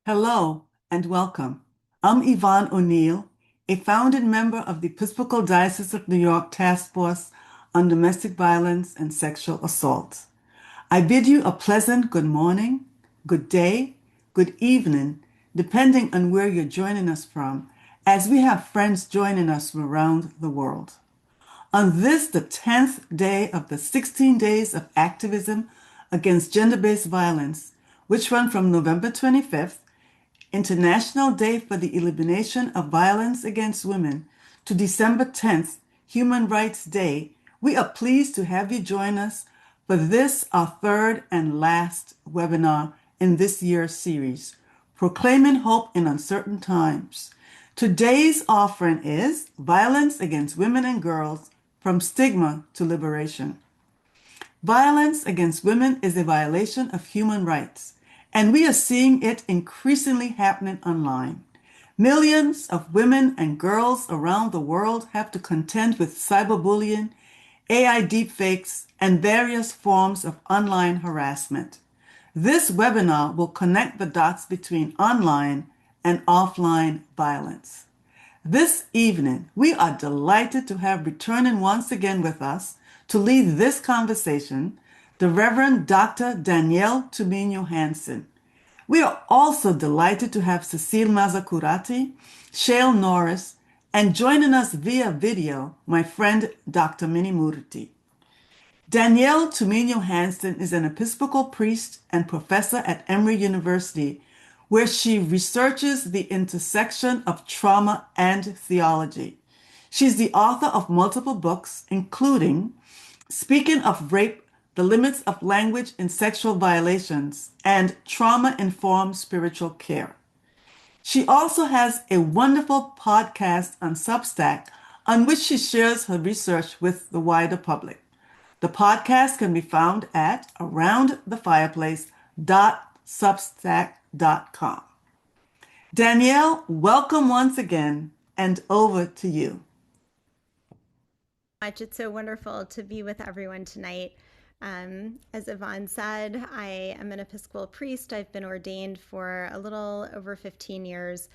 Hello and welcome. I'm Yvonne O'Neill, a founding member of the Episcopal Diocese of New York Task Force on Domestic Violence and Sexual Assault. I bid you a pleasant good morning, good day, good evening, depending on where you're joining us from, as we have friends joining us from around the world. On this, the 10th day of the 16 days of activism against gender-based violence, which run from November 25th, International Day for the Elimination of Violence Against Women, to December 10th, Human Rights Day, we are pleased to have you join us for this, our third and last webinar in this year's series, Proclaiming Hope in Uncertain Times. Today's offering is Violence Against Women and Girls, From Stigma to Liberation. Violence against women is a violation of human rights, and we are seeing it increasingly happening online. Millions of women and girls around the world have to contend with cyberbullying, AI deepfakes, and various forms of online harassment. This webinar will connect the dots between online and offline violence. This evening, we are delighted to have returning once again with us to lead this conversation, the Reverend Dr. Danielle Tumino Hansen. We are also delighted to have Cecile Mazzacurati, Shale Norris, and joining us via video, my friend Dr. Minnie Murti. Danielle Tumino Hansen is an Episcopal priest and professor at Emory University, where she researches the intersection of trauma and theology. She's the author of multiple books, including Speaking of Rape, The Limits of Language in Sexual Violations, and Trauma-Informed Spiritual Care. She also has a wonderful podcast on Substack on which she shares her research with the wider public. The podcast can be found at aroundthefireplace.substack.com. Danielle, welcome once again, and over to you. It's so wonderful to be with everyone tonight. As Yvonne said, I am an Episcopal priest. I've been ordained for a little over 15 years,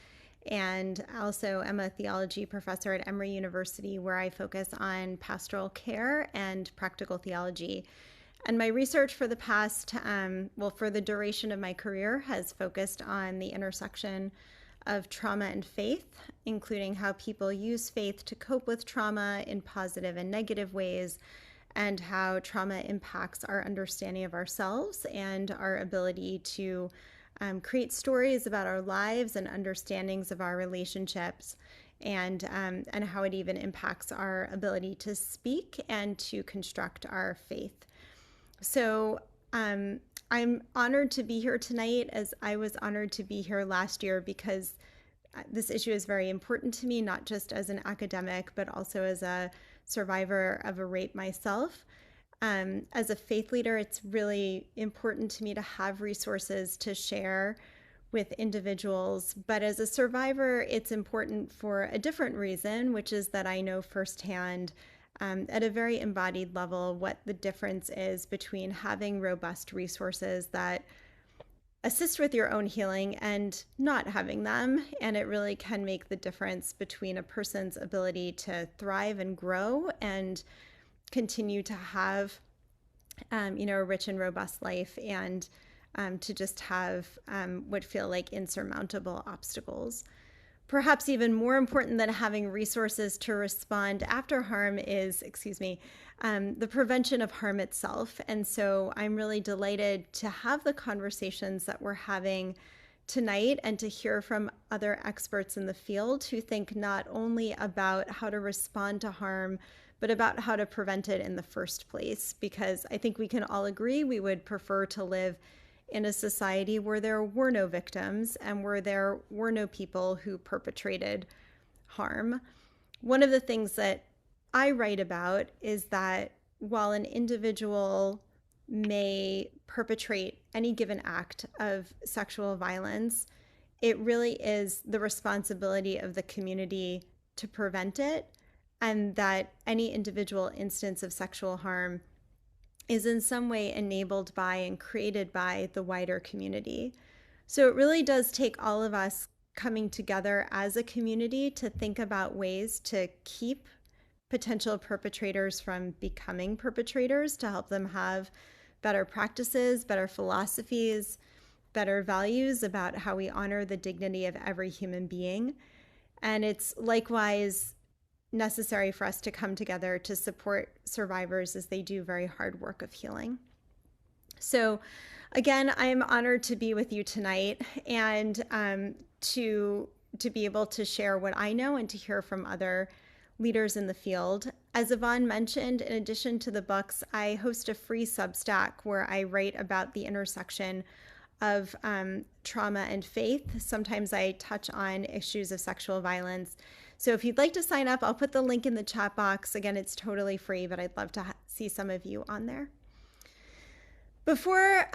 and also am a theology professor at Emory University, where I focus on pastoral care and practical theology. And my research for the past, for the duration of my career, has focused on the intersection of trauma and faith, including how people use faith to cope with trauma in positive and negative ways, and how trauma impacts our understanding of ourselves and our ability to create stories about our lives and understandings of our relationships, and how it even impacts our ability to speak and to construct our faith. So I'm honored to be here tonight, as I was honored to be here last year, because this issue is very important to me, not just as an academic, but also as a survivor of a rape myself. As a faith leader, it's really important to me to have resources to share with individuals. But as a survivor, it's important for a different reason, which is that I know firsthand at a very embodied level what the difference is between having robust resources that assist with your own healing and not having them. And it really can make the difference between a person's ability to thrive and grow and continue to have a rich and robust life, and to just have what feel like insurmountable obstacles. Perhaps even more important than having resources to respond after harm is, the prevention of harm itself. And so I'm really delighted to have the conversations that we're having tonight, and to hear from other experts in the field who think not only about how to respond to harm, but about how to prevent it in the first place. Because I think we can all agree we would prefer to live in a society where there were no victims and where there were no people who perpetrated harm. One of the things that I write about is that while an individual may perpetrate any given act of sexual violence, it really is the responsibility of the community to prevent it, and that any individual instance of sexual harm is in some way enabled by and created by the wider community. So it really does take all of us coming together as a community to think about ways to keep potential perpetrators from becoming perpetrators, to help them have better practices, better philosophies, better values about how we honor the dignity of every human being. And it's likewise necessary for us to come together to support survivors as they do very hard work of healing. So, again, I'm honored to be with you tonight and to be able to share what I know and to hear from other leaders in the field. As Yvonne mentioned, in addition to the books, I host a free Substack where I write about the intersection of trauma and faith. Sometimes I touch on issues of sexual violence. So if you'd like to sign up, I'll put the link in the chat box. Again, it's totally free, but I'd love to see some of you on there. Before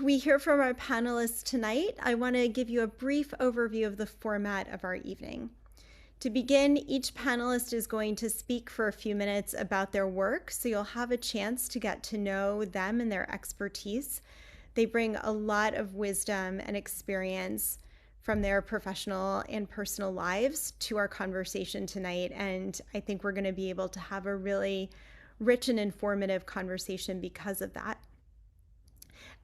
we hear from our panelists tonight, I want to give you a brief overview of the format of our evening. To begin, each panelist is going to speak for a few minutes about their work, so you'll have a chance to get to know them and their expertise. They bring a lot of wisdom and experience from their professional and personal lives to our conversation tonight, and I think we're going to be able to have a really rich and informative conversation because of that.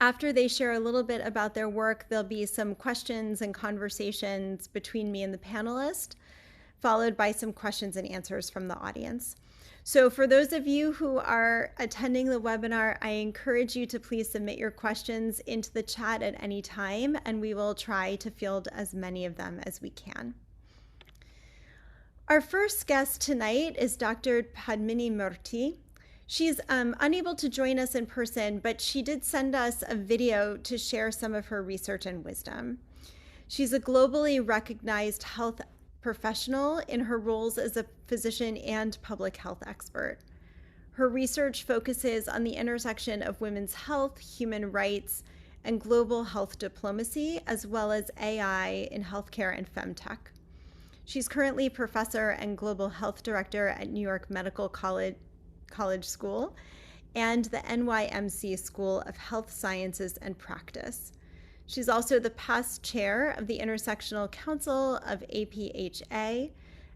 After they share a little bit about their work, there'll be some questions and conversations between me and the panelist, followed by some questions and answers from the audience. So for those of you who are attending the webinar, I encourage you to please submit your questions into the chat at any time, and we will try to field as many of them as we can. Our first guest tonight is Dr. Padmini Murthy. She's unable to join us in person, but she did send us a video to share some of her research and wisdom. She's a globally recognized health professional in her roles as a physician and public health expert. Her research focuses on the intersection of women's health, human rights, and global health diplomacy, as well as AI in healthcare and femtech. She's currently professor and global health director at New York Medical College School and the NYMC School of Health Sciences and Practice. She's also the past chair of the Intersectional Council of APHA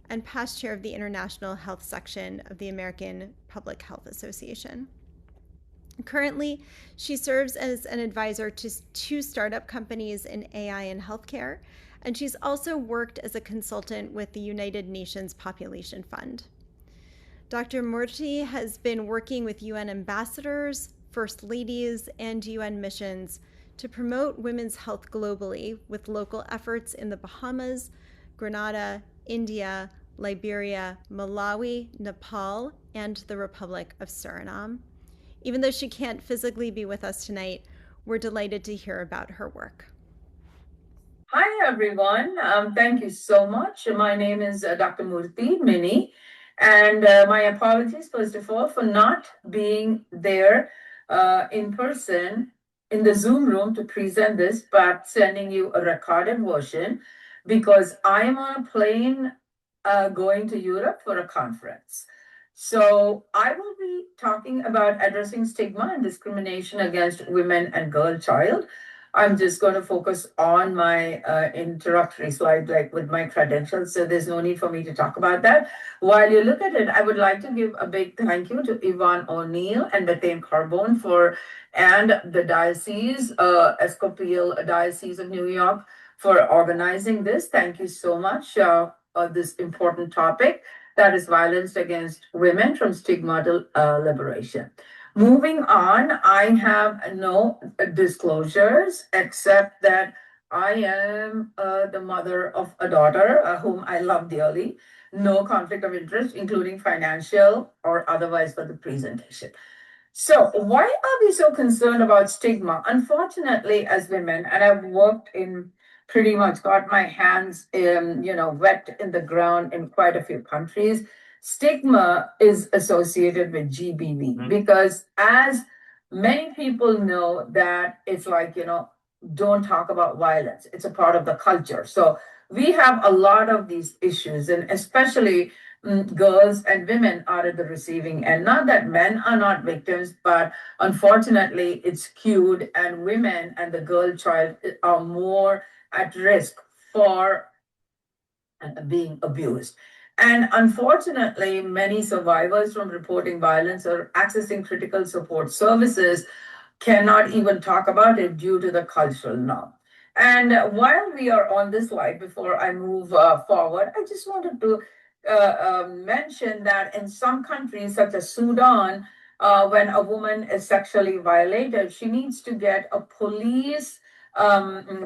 and past chair of the International Health Section of the American Public Health Association. Currently, she serves as an advisor to two startup companies in AI and healthcare, and she's also worked as a consultant with the United Nations Population Fund. Dr. Murthy has been working with UN ambassadors, first ladies, and UN missions to promote women's health globally with local efforts in the Bahamas, Grenada, India, Liberia, Malawi, Nepal, and the Republic of Suriname. Even though she can't physically be with us tonight, we're delighted to hear about her work. Hi, everyone. Thank you so much. My name is Dr. Murthy Mini. And my apologies, first of all, for not being there in person in the Zoom room to present this, but sending you a recorded version because I am on a plane going to Europe for a conference. So I will be talking about addressing stigma and discrimination against women and girl child. I'm just going to focus on my introductory slide, like with my credentials. So there's no need for me to talk about that. While you look at it, I would like to give a big thank you to Yvonne O'Neill and Bethany Carbone and the Diocese, Episcopal Diocese of New York for organizing this. Thank you so much on this important topic, that is violence against women from stigma to liberation. Moving on, I have no disclosures except that I am the mother of a daughter whom I love dearly. No conflict of interest, including financial or otherwise for the presentation. So why are we so concerned about stigma? Unfortunately, as women, and I've worked in pretty much got my hands wet in the ground in quite a few countries, stigma is associated with GBV because as many people know that it's like, don't talk about violence. It's a part of the culture. So we have a lot of these issues, and especially girls and women are at the receiving end. Not that men are not victims, but unfortunately it's skewed, and women and the girl child are more at risk for being abused. And unfortunately, many survivors from reporting violence or accessing critical support services cannot even talk about it due to the cultural norm. And while we are on this slide, before I move forward, I just wanted to mention that in some countries, such as Sudan, when a woman is sexually violated, she needs to get a police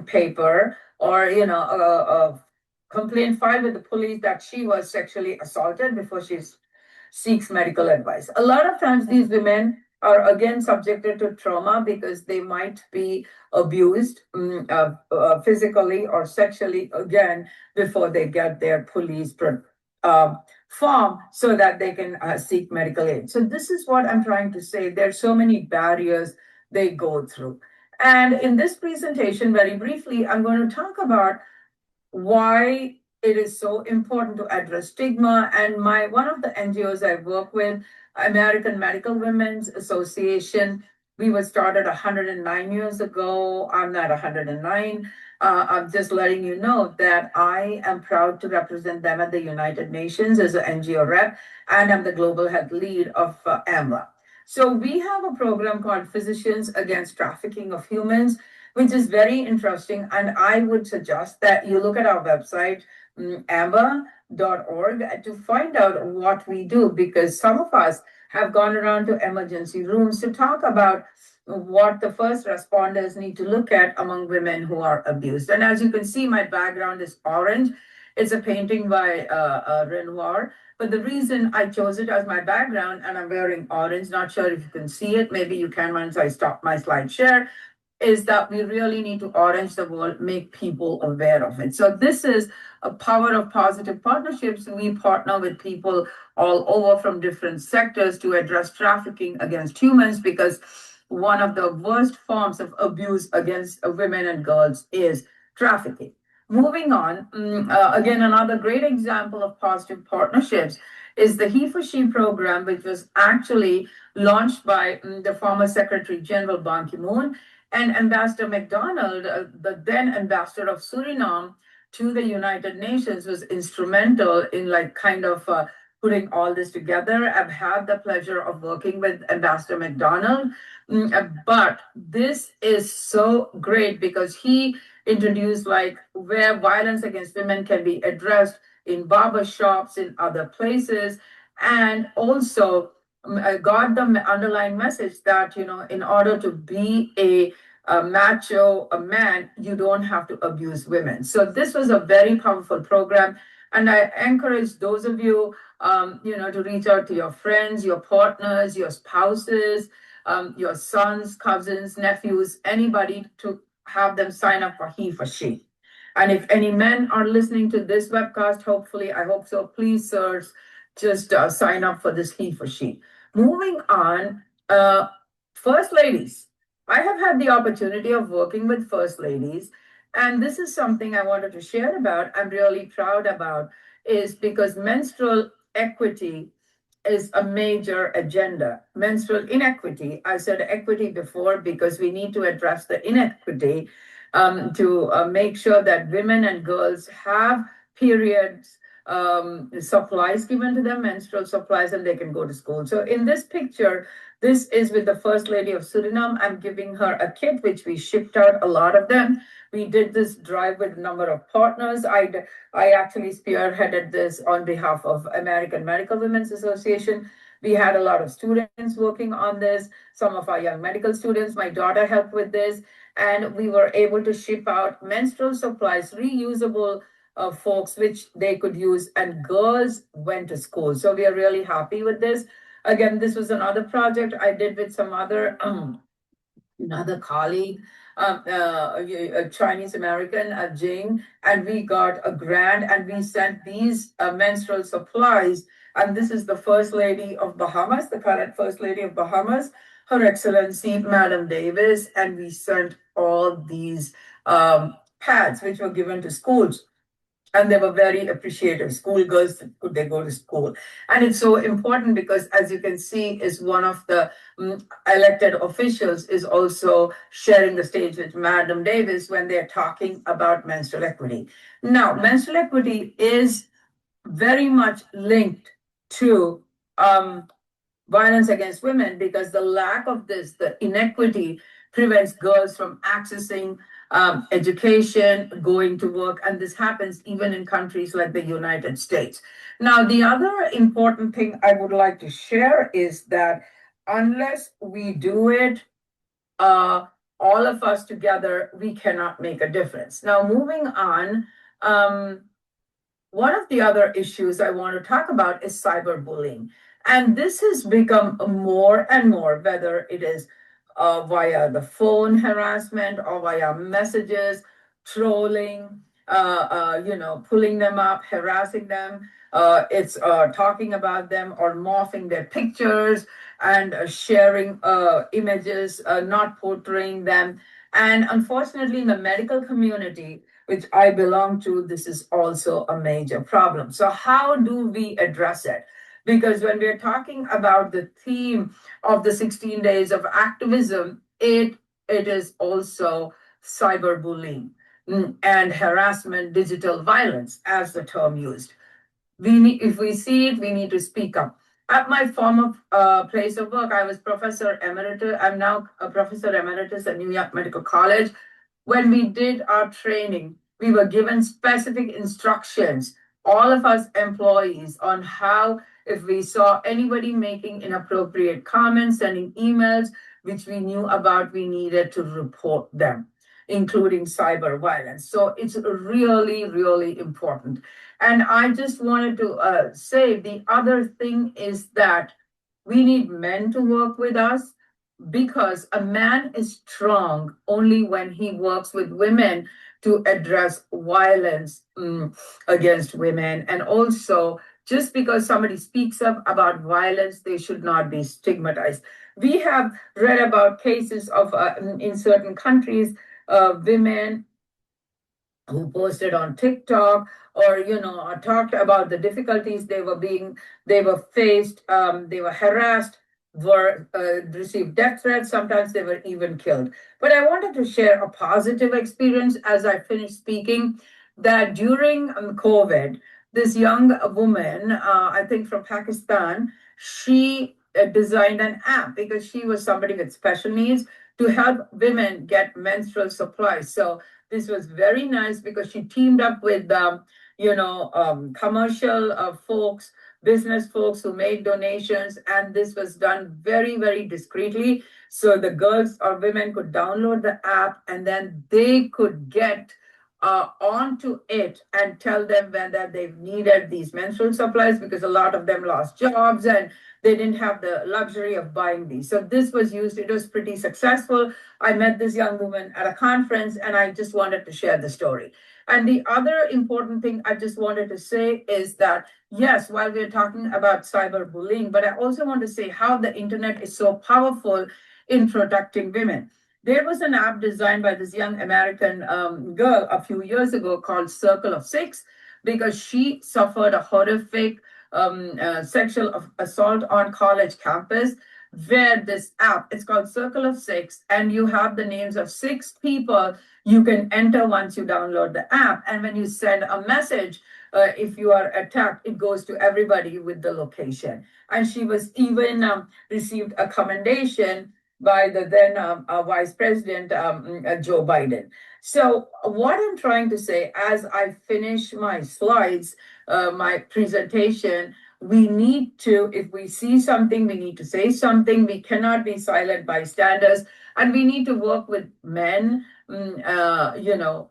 paper, or a complaint filed with the police that she was sexually assaulted before she seeks medical advice. A lot of times these women are again subjected to trauma because they might be abused physically or sexually again before they get their police form so that they can seek medical aid. So this is what I'm trying to say. There's so many barriers they go through. And in this presentation, very briefly, I'm going to talk about why it is so important to address stigma. And one of the NGOs I work with, American Medical Women's Association, we were started 109 years ago. I'm not 109. I'm just letting you know that I am proud to represent them at the United Nations as an NGO rep, and I'm the global health lead of AMWA. So we have a program called Physicians Against Trafficking of Humans, which is very interesting. And I would suggest that you look at our website, AMWA.org, to find out what we do, because some of us have gone around to emergency rooms to talk about what the first responders need to look at among women who are abused. And as you can see, my background is orange. It's a painting by Renoir. But the reason I chose it as my background, and I'm wearing orange, not sure if you can see it, maybe you can once I stop my slide share, is that we really need to orange the world, make people aware of it. So this is a power of positive partnerships. We partner with people all over from different sectors to address trafficking against humans, because one of the worst forms of abuse against women and girls is trafficking. Moving on, again, another great example of positive partnerships is the He for She program, which was actually launched by the former Secretary General Ban Ki-moon, and Ambassador McDonald, the then ambassador of Suriname to the United Nations, was instrumental in putting all this together. I've had the pleasure of working with Ambassador McDonald, but this is so great because he introduced where violence against women can be addressed in barber shops, in other places, and also got the underlying message that, in order to be a macho, a man, you don't have to abuse women. So this was a very powerful program. And I encourage those of you, to reach out to your friends, your partners, your spouses, your sons, cousins, nephews, anybody, to have them sign up for He for She. And if any men are listening to this webcast, hopefully, I hope so, please, sirs, just sign up for this He for She. Moving on, First Ladies. I have had the opportunity of working with First Ladies, and this is something I wanted to share about, I'm really proud about, is because menstrual equity is a major agenda. Menstrual inequity, I said equity before because we need to address the inequity to make sure that women and girls have periods supplies given to them, menstrual supplies, and they can go to school. So in this picture, this is with the First Lady of Suriname. I'm giving her a kit, which we shipped out a lot of them. We did this drive with a number of partners. I actually spearheaded this on behalf of American Medical Women's Association. We had a lot of students working on this, some of our young medical students. My daughter helped with this, and we were able to ship out menstrual supplies, reusable folks, which they could use, and girls went to school. So we are really happy with this. Again, this was another project I did with some other another colleague, a Chinese American, Jing, and we got a grant and we sent these menstrual supplies. And this is the First Lady of Bahamas, the current First Lady of Bahamas, Her Excellency Madam Davis, and we sent all these pads which were given to schools. And they were very appreciative. Schoolgirls, could they go to school? And it's so important because, as you can see, is one of the elected officials is also sharing the stage with Madam Davis when they're talking about menstrual equity. Now, menstrual equity is very much linked to violence against women, because the lack of this, the inequity, prevents girls from accessing education, going to work, and this happens even in countries like the United States. Now, the other important thing I would like to share is that unless we do it, all of us together, we cannot make a difference. Now, moving on, one of the other issues I want to talk about is cyberbullying. And this has become more and more, whether it is via the phone harassment or via messages, trolling, pulling them up, harassing them. It's talking about them or morphing their pictures and sharing images, not portraying them. And unfortunately, in the medical community, which I belong to, this is also a major problem. So how do we address it? Because when we're talking about the theme of the 16 days of activism, it is also cyberbullying and harassment, digital violence, as the term used. If we see it, we need to speak up. At my former place of work, I was professor emeritus. I'm now a professor emeritus at New York Medical College. When we did our training, we were given specific instructions, all of us employees, on how, if we saw anybody making inappropriate comments, sending emails, which we knew about, we needed to report them, including cyber violence. So it's really, really important. And I just wanted to say the other thing is that we need men to work with us, because a man is strong only when he works with women to address violence against women. And also, just because somebody speaks up about violence, they should not be stigmatized. We have read about cases of in certain countries, women who posted on TikTok or talked about the difficulties they were faced, they were harassed, were received death threats. Sometimes they were even killed. But I wanted to share a positive experience as I finished speaking. That during COVID, this young woman, I think from Pakistan, she designed an app because she was somebody with special needs to help women get menstrual supplies. So this was very nice because she teamed up with, commercial folks, business folks who made donations, and this was done very, very discreetly. So the girls or women could download the app, and then they could get onto it and tell them whether they've needed these menstrual supplies, because a lot of them lost jobs and they didn't have the luxury of buying these. So this was used. It was pretty successful. I met this young woman at a conference, and I just wanted to share the story. And the other important thing I just wanted to say is that, yes, while we're talking about cyberbullying, but I also want to say how the internet is so powerful in protecting women. There was an app designed by this young American girl a few years ago called Circle of Six, because she suffered a horrific sexual assault on college campus, where this app, it's called Circle of Six, and you have the names of 6 people you can enter once you download the app. And when you send a message, if you are attacked, it goes to everybody with the location. And she was even received a commendation by the then Vice President Joe Biden. So what I'm trying to say, as I finish my slides, my presentation, we need to, if we see something, we need to say something. We cannot be silent bystanders, and we need to work with men,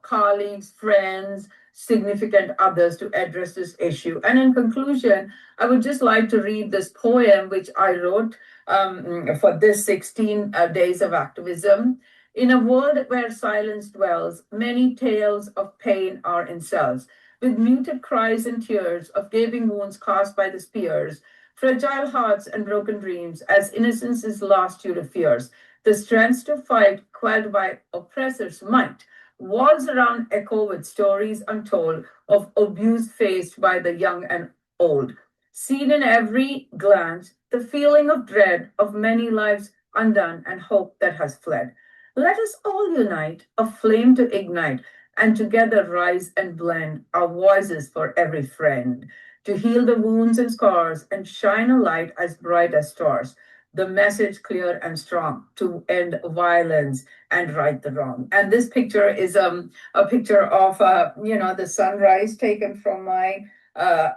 colleagues, friends, significant others to address this issue. And in conclusion, I would just like to read this poem which I wrote for this 16 days of activism. In a world where silence dwells, many tales of pain are in cells, with muted cries and tears of gaping wounds caused by the spears, fragile hearts and broken dreams, as innocence is lost due to fears, the strength to fight quelled by oppressors' might, Walls around echo with stories untold of abuse faced by the young and old. Seen in every glance, the feeling of dread of many lives undone and hope that has fled. Let us all unite, a flame to ignite, and together rise and blend our voices for every friend, to heal the wounds and scars and shine a light as bright as stars. The message clear and strong to end violence and right the wrong. And this picture is a picture of the sunrise taken from my uh,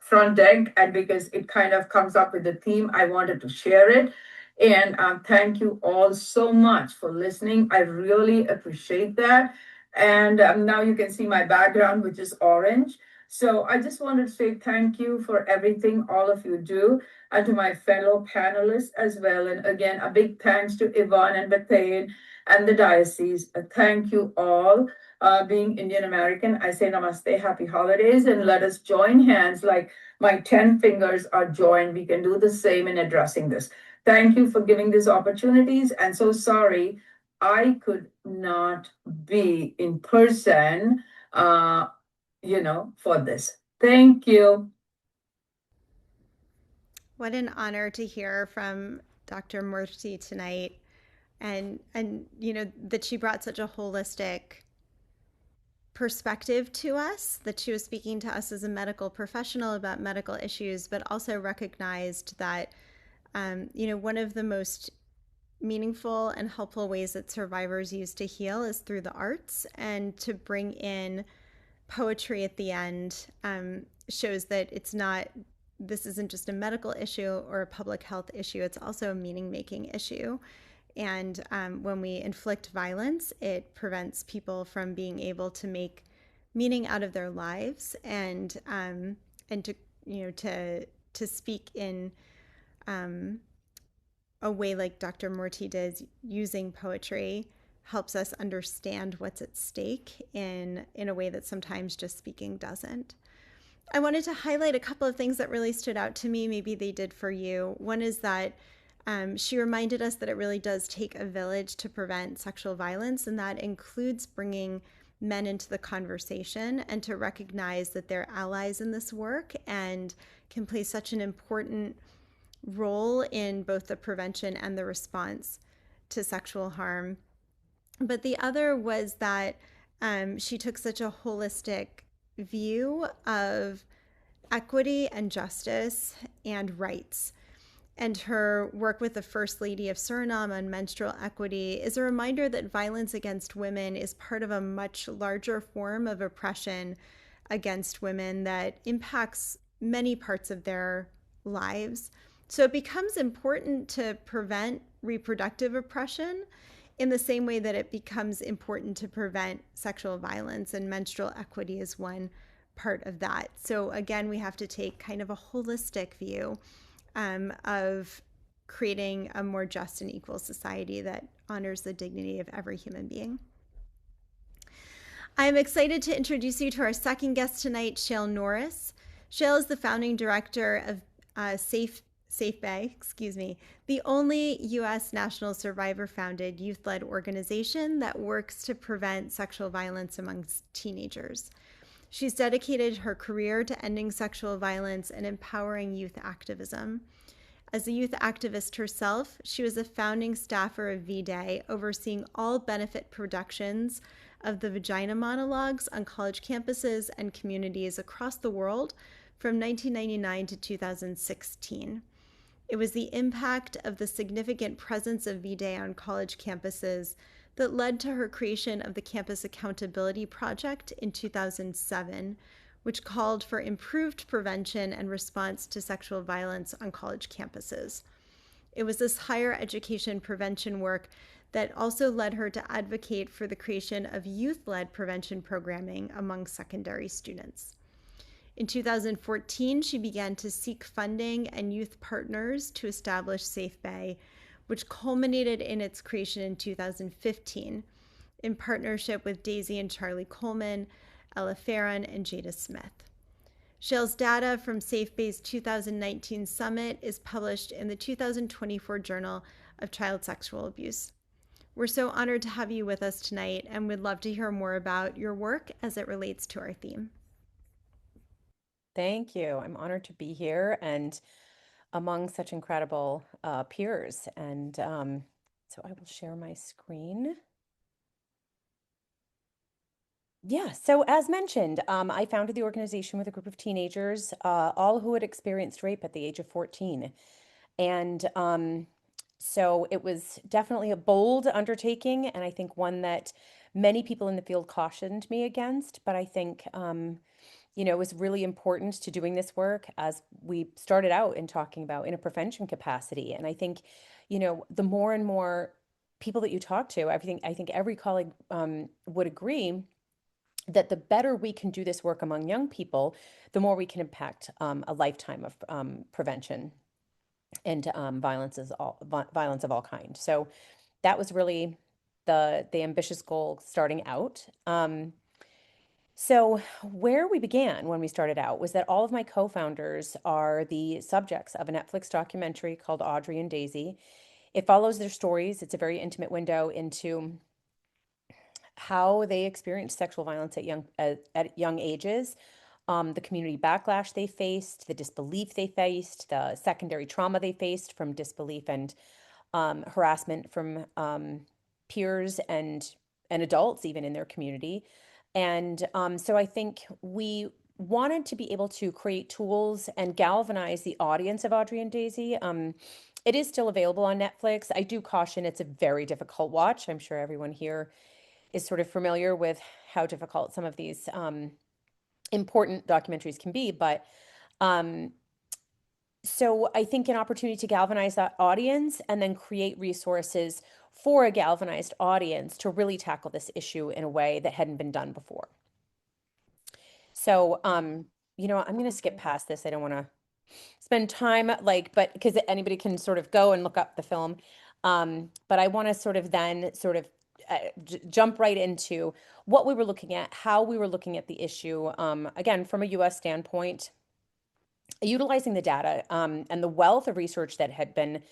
front deck, and because it kind of comes up with the theme, I wanted to share it. And thank you all so much for listening. I really appreciate that. And now you can see my background, which is orange. So I just wanted to say thank you for everything all of you do, and to my fellow panelists as well. And again, a big thanks to Yvonne and Bethane and the Diocese. Thank you all. Being Indian American, I say namaste, happy holidays, and let us join hands like my 10 fingers are joined. We can do the same in addressing this. Thank you for giving these opportunities. And so sorry, I could not be in person, for this. Thank you. What an honor to hear from Dr. Murthy tonight, and that she brought such a holistic perspective to us, that she was speaking to us as a medical professional about medical issues, but also recognized that one of the most meaningful and helpful ways that survivors use to heal is through the arts, and to bring in poetry at the end shows that this isn't just a medical issue or a public health issue, it's also a meaning-making issue. And when we inflict violence, it prevents people from being able to make meaning out of their lives, and to speak in a way like Dr. Murthy does, using poetry, helps us understand what's at stake in a way that sometimes just speaking doesn't. I wanted to highlight a couple of things that really stood out to me. Maybe they did for you. One is that she reminded us that it really does take a village to prevent sexual violence, and that includes bringing men into the conversation and to recognize that they're allies in this work and can play such an important role in both the prevention and the response to sexual harm. But the other was that she took such a holistic view of equity and justice and rights. And her work with the First Lady of Suriname on menstrual equity is a reminder that violence against women is part of a much larger form of oppression against women that impacts many parts of their lives. So it becomes important to prevent reproductive oppression in the same way that it becomes important to prevent sexual violence, and menstrual equity is one part of that. So again, we have to take kind of a holistic view of creating a more just and equal society that honors the dignity of every human being. I'm excited to introduce you to our second guest tonight, Shale Norris. Shale is the founding director of SafeBay, the only U.S. national survivor-founded youth-led organization that works to prevent sexual violence amongst teenagers. She's dedicated her career to ending sexual violence and empowering youth activism. As a youth activist herself, she was a founding staffer of V-Day, overseeing all benefit productions of the Vagina Monologues on college campuses and communities across the world from 1999 to 2016. It was the impact of the significant presence of V-Day on college campuses that led to her creation of the Campus Accountability Project in 2007, which called for improved prevention and response to sexual violence on college campuses. It was this higher education prevention work that also led her to advocate for the creation of youth-led prevention programming among secondary students. In 2014, she began to seek funding and youth partners to establish SafeBay, which culminated in its creation in 2015 in partnership with Daisy and Charlie Coleman, Ella Farron, and Jada Smith. Shale's data from SafeBay's 2019 summit is published in the 2024 Journal of Child Sexual Abuse. We're so honored to have you with us tonight and would love to hear more about your work as it relates to our theme. Thank you. I'm honored to be here and among such incredible peers. And so I will share my screen. Yeah, so as mentioned, I founded the organization with a group of teenagers, all who had experienced rape at the age of 14. And so it was definitely a bold undertaking, and I think one that many people in the field cautioned me against. But I think, it was really important to doing this work as we started out in talking about in a prevention capacity. And I think, the more and more people that you talk to, I think every colleague would agree that the better we can do this work among young people, the more we can impact a lifetime of prevention and violence of all kinds. So that was really the ambitious goal starting out. So where we began when we started out was that all of my co-founders are the subjects of a Netflix documentary called Audrey and Daisy. It follows their stories. It's a very intimate window into how they experienced sexual violence at young ages, the community backlash they faced, the disbelief they faced, the secondary trauma they faced from disbelief and harassment from peers and adults even in their community. And so I think we wanted to be able to create tools and galvanize the audience of Audrey and Daisy. It is still available on Netflix. I do caution it's a very difficult watch. I'm sure everyone here is sort of familiar with how difficult some of these important documentaries can be. But so I think an opportunity to galvanize that audience and then create resources for a galvanized audience to really tackle this issue in a way that hadn't been done before. So, I'm going to skip past this. I don't want to spend time but because anybody can sort of go and look up the film. But I want to sort of then jump right into what we were looking at, how we were looking at the issue, again, from a US standpoint, utilizing the data and the wealth of research that had been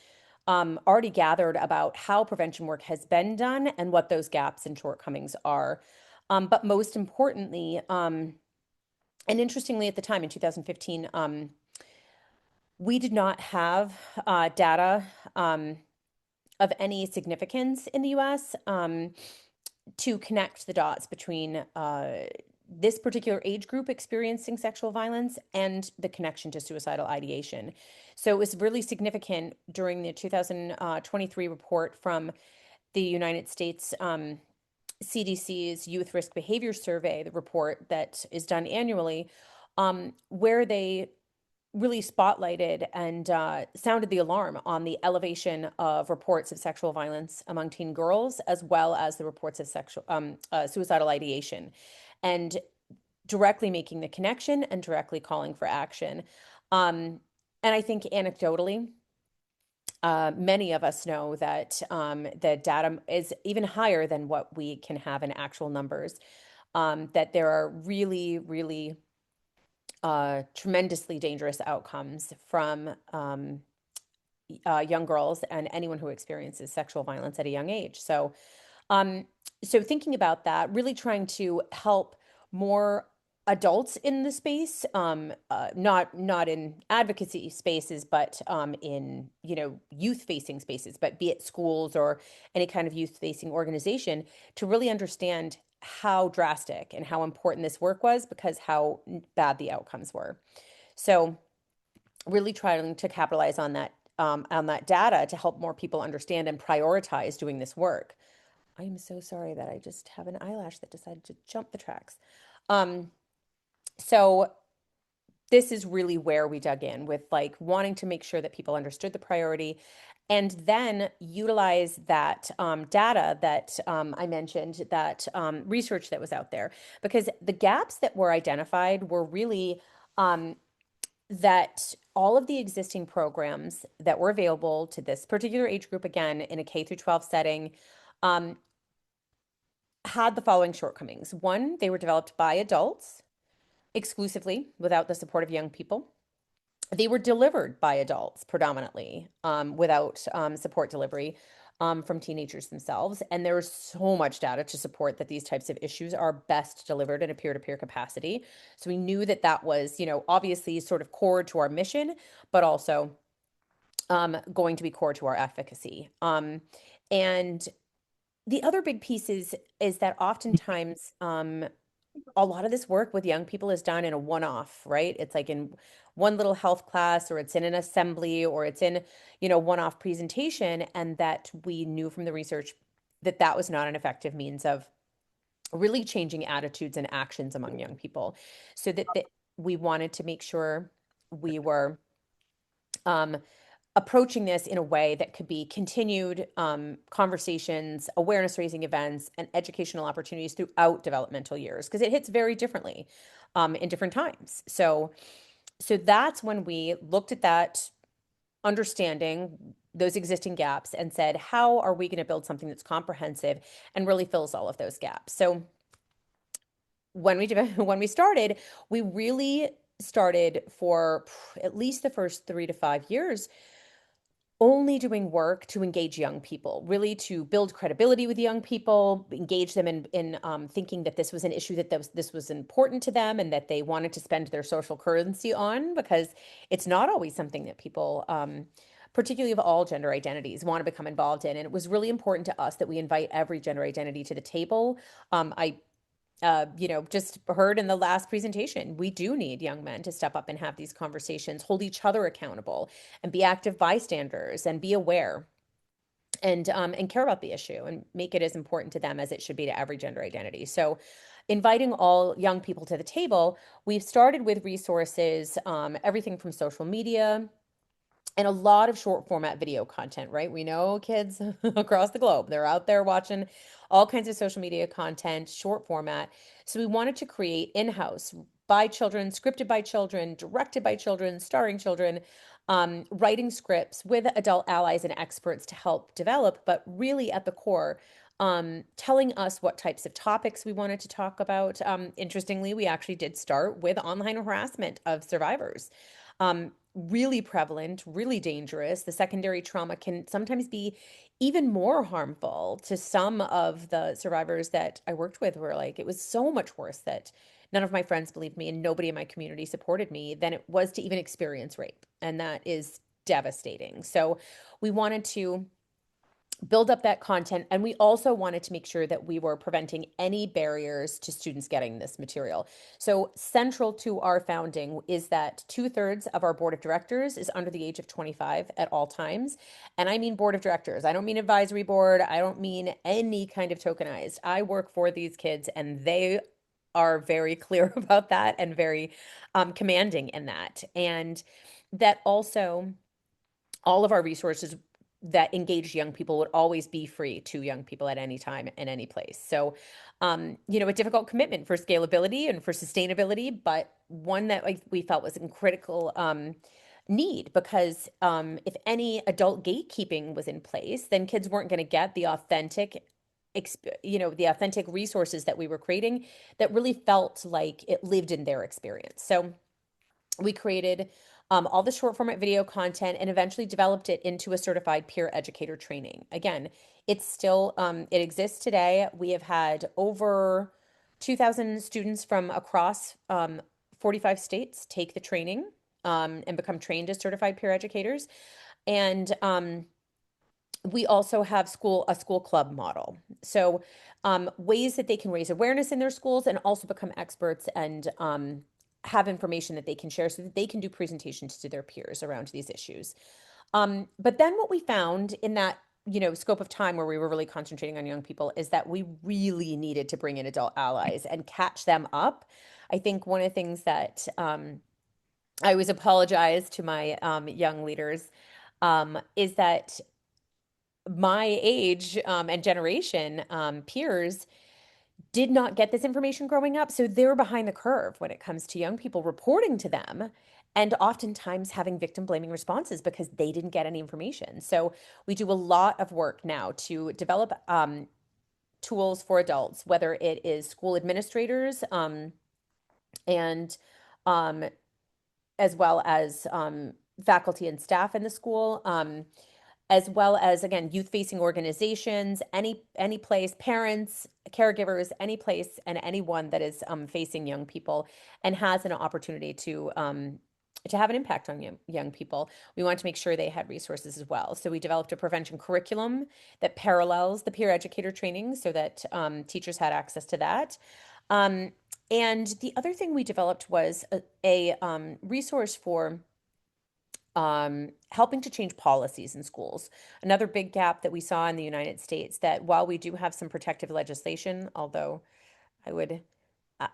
already gathered about how prevention work has been done and what those gaps and shortcomings are. But most importantly, and interestingly, at the time in 2015, we did not have data of any significance in the US to connect the dots between this particular age group experiencing sexual violence and the connection to suicidal ideation. So it was really significant during the 2023 report from the United States CDC's Youth Risk Behavior Survey, the report that is done annually, where they really spotlighted and sounded the alarm on the elevation of reports of sexual violence among teen girls, as well as the reports of suicidal ideation, and directly making the connection and directly calling for action. And I think anecdotally, many of us know that the data is even higher than what we can have in actual numbers, that there are really, really tremendously dangerous outcomes from young girls and anyone who experiences sexual violence at a young age. So thinking about that, really trying to help more adults in the space, not in advocacy spaces, but in youth-facing spaces, but be it schools or any kind of youth-facing organization, to really understand how drastic and how important this work was because how bad the outcomes were. So really trying to capitalize on that data to help more people understand and prioritize doing this work. I am so sorry that I just have an eyelash that decided to jump the tracks. So this is really where we dug in with wanting to make sure that people understood the priority and then utilize that data that I mentioned, that research that was out there, because the gaps that were identified were really that all of the existing programs that were available to this particular age group, again, in a K through 12 setting, had the following shortcomings. One, they were developed by adults exclusively without the support of young people. They were delivered by adults predominantly without support delivery. from teenagers themselves. And there's so much data to support that these types of issues are best delivered in a peer-to-peer capacity. So we knew that that was, obviously sort of core to our mission, but also going to be core to our efficacy. And the other big piece is that oftentimes a lot of this work with young people is done in a one-off, right? It's like in one little health class, or it's in an assembly, or it's in, one-off presentation. And that we knew from the research that that was not an effective means of really changing attitudes and actions among young people. So that we wanted to make sure we were um, approaching this in a way that could be continued conversations, awareness raising events, and educational opportunities throughout developmental years, because it hits very differently in different times. So that's when we looked at that, understanding those existing gaps, and said, how are we going to build something that's comprehensive and really fills all of those gaps? So when we started, we really started for at least the first 3 to 5 years only doing work to engage young people, really to build credibility with young people, engage them in thinking that this was an issue, that this was important to them, and that they wanted to spend their social currency on, because it's not always something that people, particularly of all gender identities, want to become involved in. And it was really important to us that we invite every gender identity to the table. I just heard in the last presentation, we do need young men to step up and have these conversations, hold each other accountable, and be active bystanders, and be aware, and care about the issue, and make it as important to them as it should be to every gender identity. So inviting all young people to the table, we've started with resources, everything from social media, and a lot of short format video content, right? We know kids across the globe, they're out there watching all kinds of social media content, short format. So we wanted to create in-house, by children, scripted by children, directed by children, starring children, writing scripts with adult allies and experts to help develop, but really at the core, telling us what types of topics we wanted to talk about. Interestingly, we actually did start with online harassment of survivors. Really prevalent, really dangerous. The secondary trauma can sometimes be even more harmful to some of the survivors that I worked with. Were like, it was so much worse that none of my friends believed me and nobody in my community supported me than it was to even experience rape. And that is devastating. So we wanted to build up that content. And we also wanted to make sure that we were preventing any barriers to students getting this material. So central to our founding is that 2/3 of our board of directors is under the age of 25 at all times. And I mean board of directors. I don't mean advisory board. I don't mean any kind of tokenized. I work for these kids, and they are very clear about that, and very commanding in that. And that also, all of our resources that engaged young people would always be free to young people at any time and any place. So, a difficult commitment for scalability and for sustainability, but one that we felt was in critical need, because if any adult gatekeeping was in place, then kids weren't going to get the authentic the authentic resources that we were creating that really felt like it lived in their experience. So we created all the short format video content, and eventually developed it into a certified peer educator training. Again, it's still, it exists today. We have had over 2,000 students from across 45 states take the training and become trained as certified peer educators. And we also have a school club model. So ways that they can raise awareness in their schools and also become experts, and have information that they can share so that they can do presentations to their peers around these issues. But then what we found in that, scope of time where we were really concentrating on young people, is that we really needed to bring in adult allies and catch them up. I think one of the things that I always apologize to my young leaders is that my age and generation peers did not get this information growing up. So they're behind the curve when it comes to young people reporting to them, and oftentimes having victim blaming responses because they didn't get any information. So we do a lot of work now to develop tools for adults, whether it is school administrators and as well as faculty and staff in the school. as well as, again, youth-facing organizations, any place, parents, caregivers, any place and anyone that is facing young people and has an opportunity to have an impact on young people. We want to make sure they had resources as well. So we developed a prevention curriculum that parallels the peer educator training so that teachers had access to that. And the other thing we developed was a resource for helping to change policies in schools. Another big gap that we saw in the United States, that while we do have some protective legislation, although I would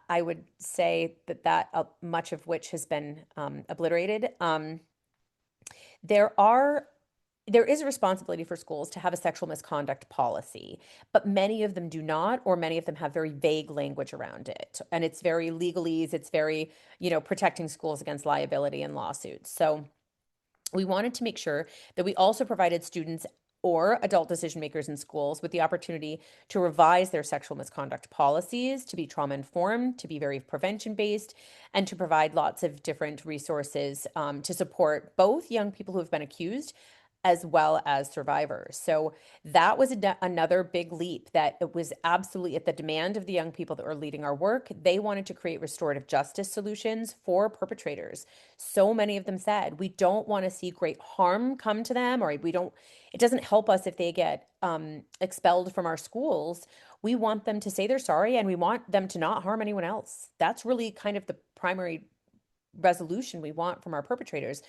I would say that much of which has been obliterated, there are there is a responsibility for schools to have a sexual misconduct policy, but many of them do not, or many of them have very vague language around it. And it's very legalese, it's very, protecting schools against liability and lawsuits. So we wanted to make sure that we also provided students or adult decision makers in schools with the opportunity to revise their sexual misconduct policies, to be trauma informed, to be very prevention based, and to provide lots of different resources to support both young people who have been accused as well as survivors. So that was another big leap, that it was absolutely at the demand of the young people that were leading our work. They wanted to create restorative justice solutions for perpetrators. So many of them said, we don't want to see great harm come to them, or it doesn't help us if they get expelled from our schools. We want them to say they're sorry, and we want them to not harm anyone else. That's really kind of the primary resolution we want from our perpetrators.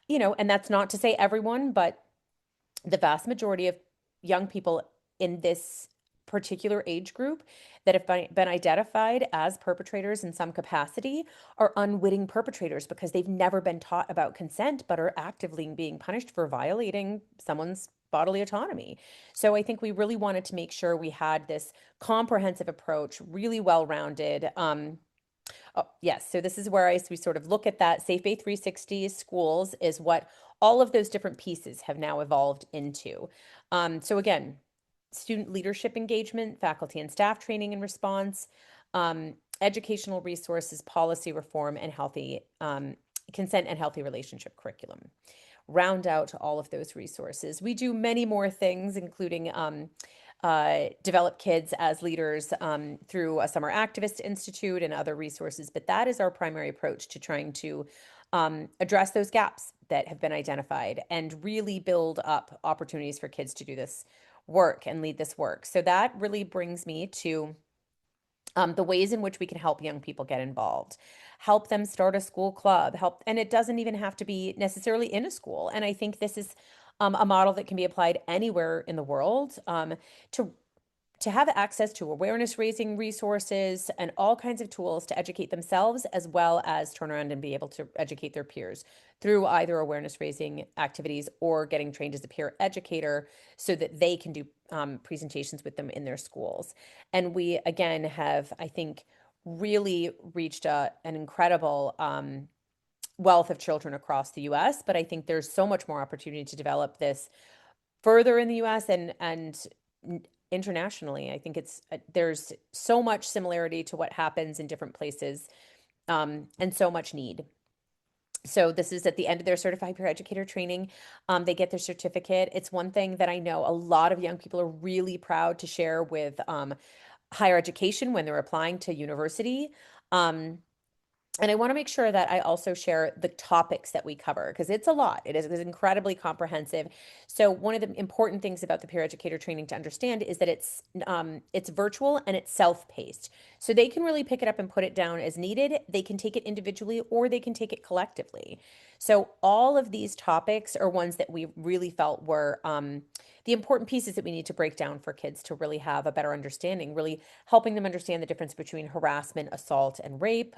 And that's not to say everyone, but the vast majority of young people in this particular age group that have been identified as perpetrators in some capacity are unwitting perpetrators, because they've never been taught about consent, but are actively being punished for violating someone's bodily autonomy. So I think we really wanted to make sure we had this comprehensive approach, really well-rounded. Yes, so this is where we sort of look at that. Safe Bay 360 schools is what all of those different pieces have now evolved into. So again, student leadership engagement, faculty and staff training and response, educational resources, policy reform, and healthy consent and healthy relationship curriculum. Round out all of those resources. We do many more things, including develop kids as leaders through a Summer Activist Institute and other resources. But that is our primary approach to trying to address those gaps that have been identified and really build up opportunities for kids to do this work and lead this work. So that really brings me to the ways in which we can help young people get involved, help them start a school club, and it doesn't even have to be necessarily in a school. And I think this is a model that can be applied anywhere in the world, to have access to awareness raising resources and all kinds of tools to educate themselves, as well as turn around and be able to educate their peers through either awareness raising activities or getting trained as a peer educator so that they can do presentations with them in their schools. And we, again, have, I think, really reached an incredible wealth of children across the US, but I think there's so much more opportunity to develop this further in the US and internationally. I think there's so much similarity to what happens in different places, and so much need. So this is at the end of their certified peer educator training. They get their certificate. It's one thing that I know a lot of young people are really proud to share with higher education when they're applying to university. And I want to make sure that I also share the topics that we cover, because it's a lot. It is incredibly comprehensive. So one of the important things about the peer educator training to understand is that it's virtual and it's self-paced. So they can really pick it up and put it down as needed. They can take it individually or they can take it collectively. So all of these topics are ones that we really felt were the important pieces that we need to break down for kids to really have a better understanding, really helping them understand the difference between harassment, assault, and rape.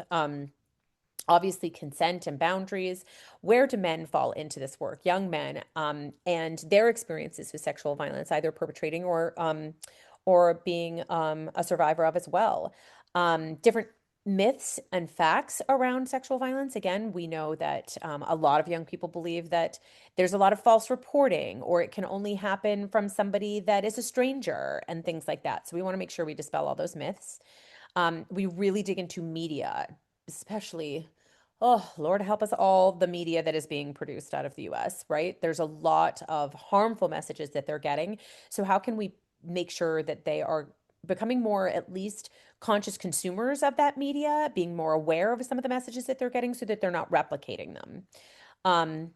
Obviously, consent and boundaries. Where do men fall into this work? Young men, and their experiences with sexual violence, either perpetrating or being a survivor of as well. Different myths and facts around sexual violence. Again, we know that a lot of young people believe that there's a lot of false reporting, or it can only happen from somebody that is a stranger and things like that. So we want to make sure we dispel all those myths. We really dig into media, especially oh, Lord help us all, the media that is being produced out of the US, right? There's a lot of harmful messages that they're getting. So how can we make sure that they are becoming more at least conscious consumers of that media, being more aware of some of the messages that they're getting so that they're not replicating them? Um,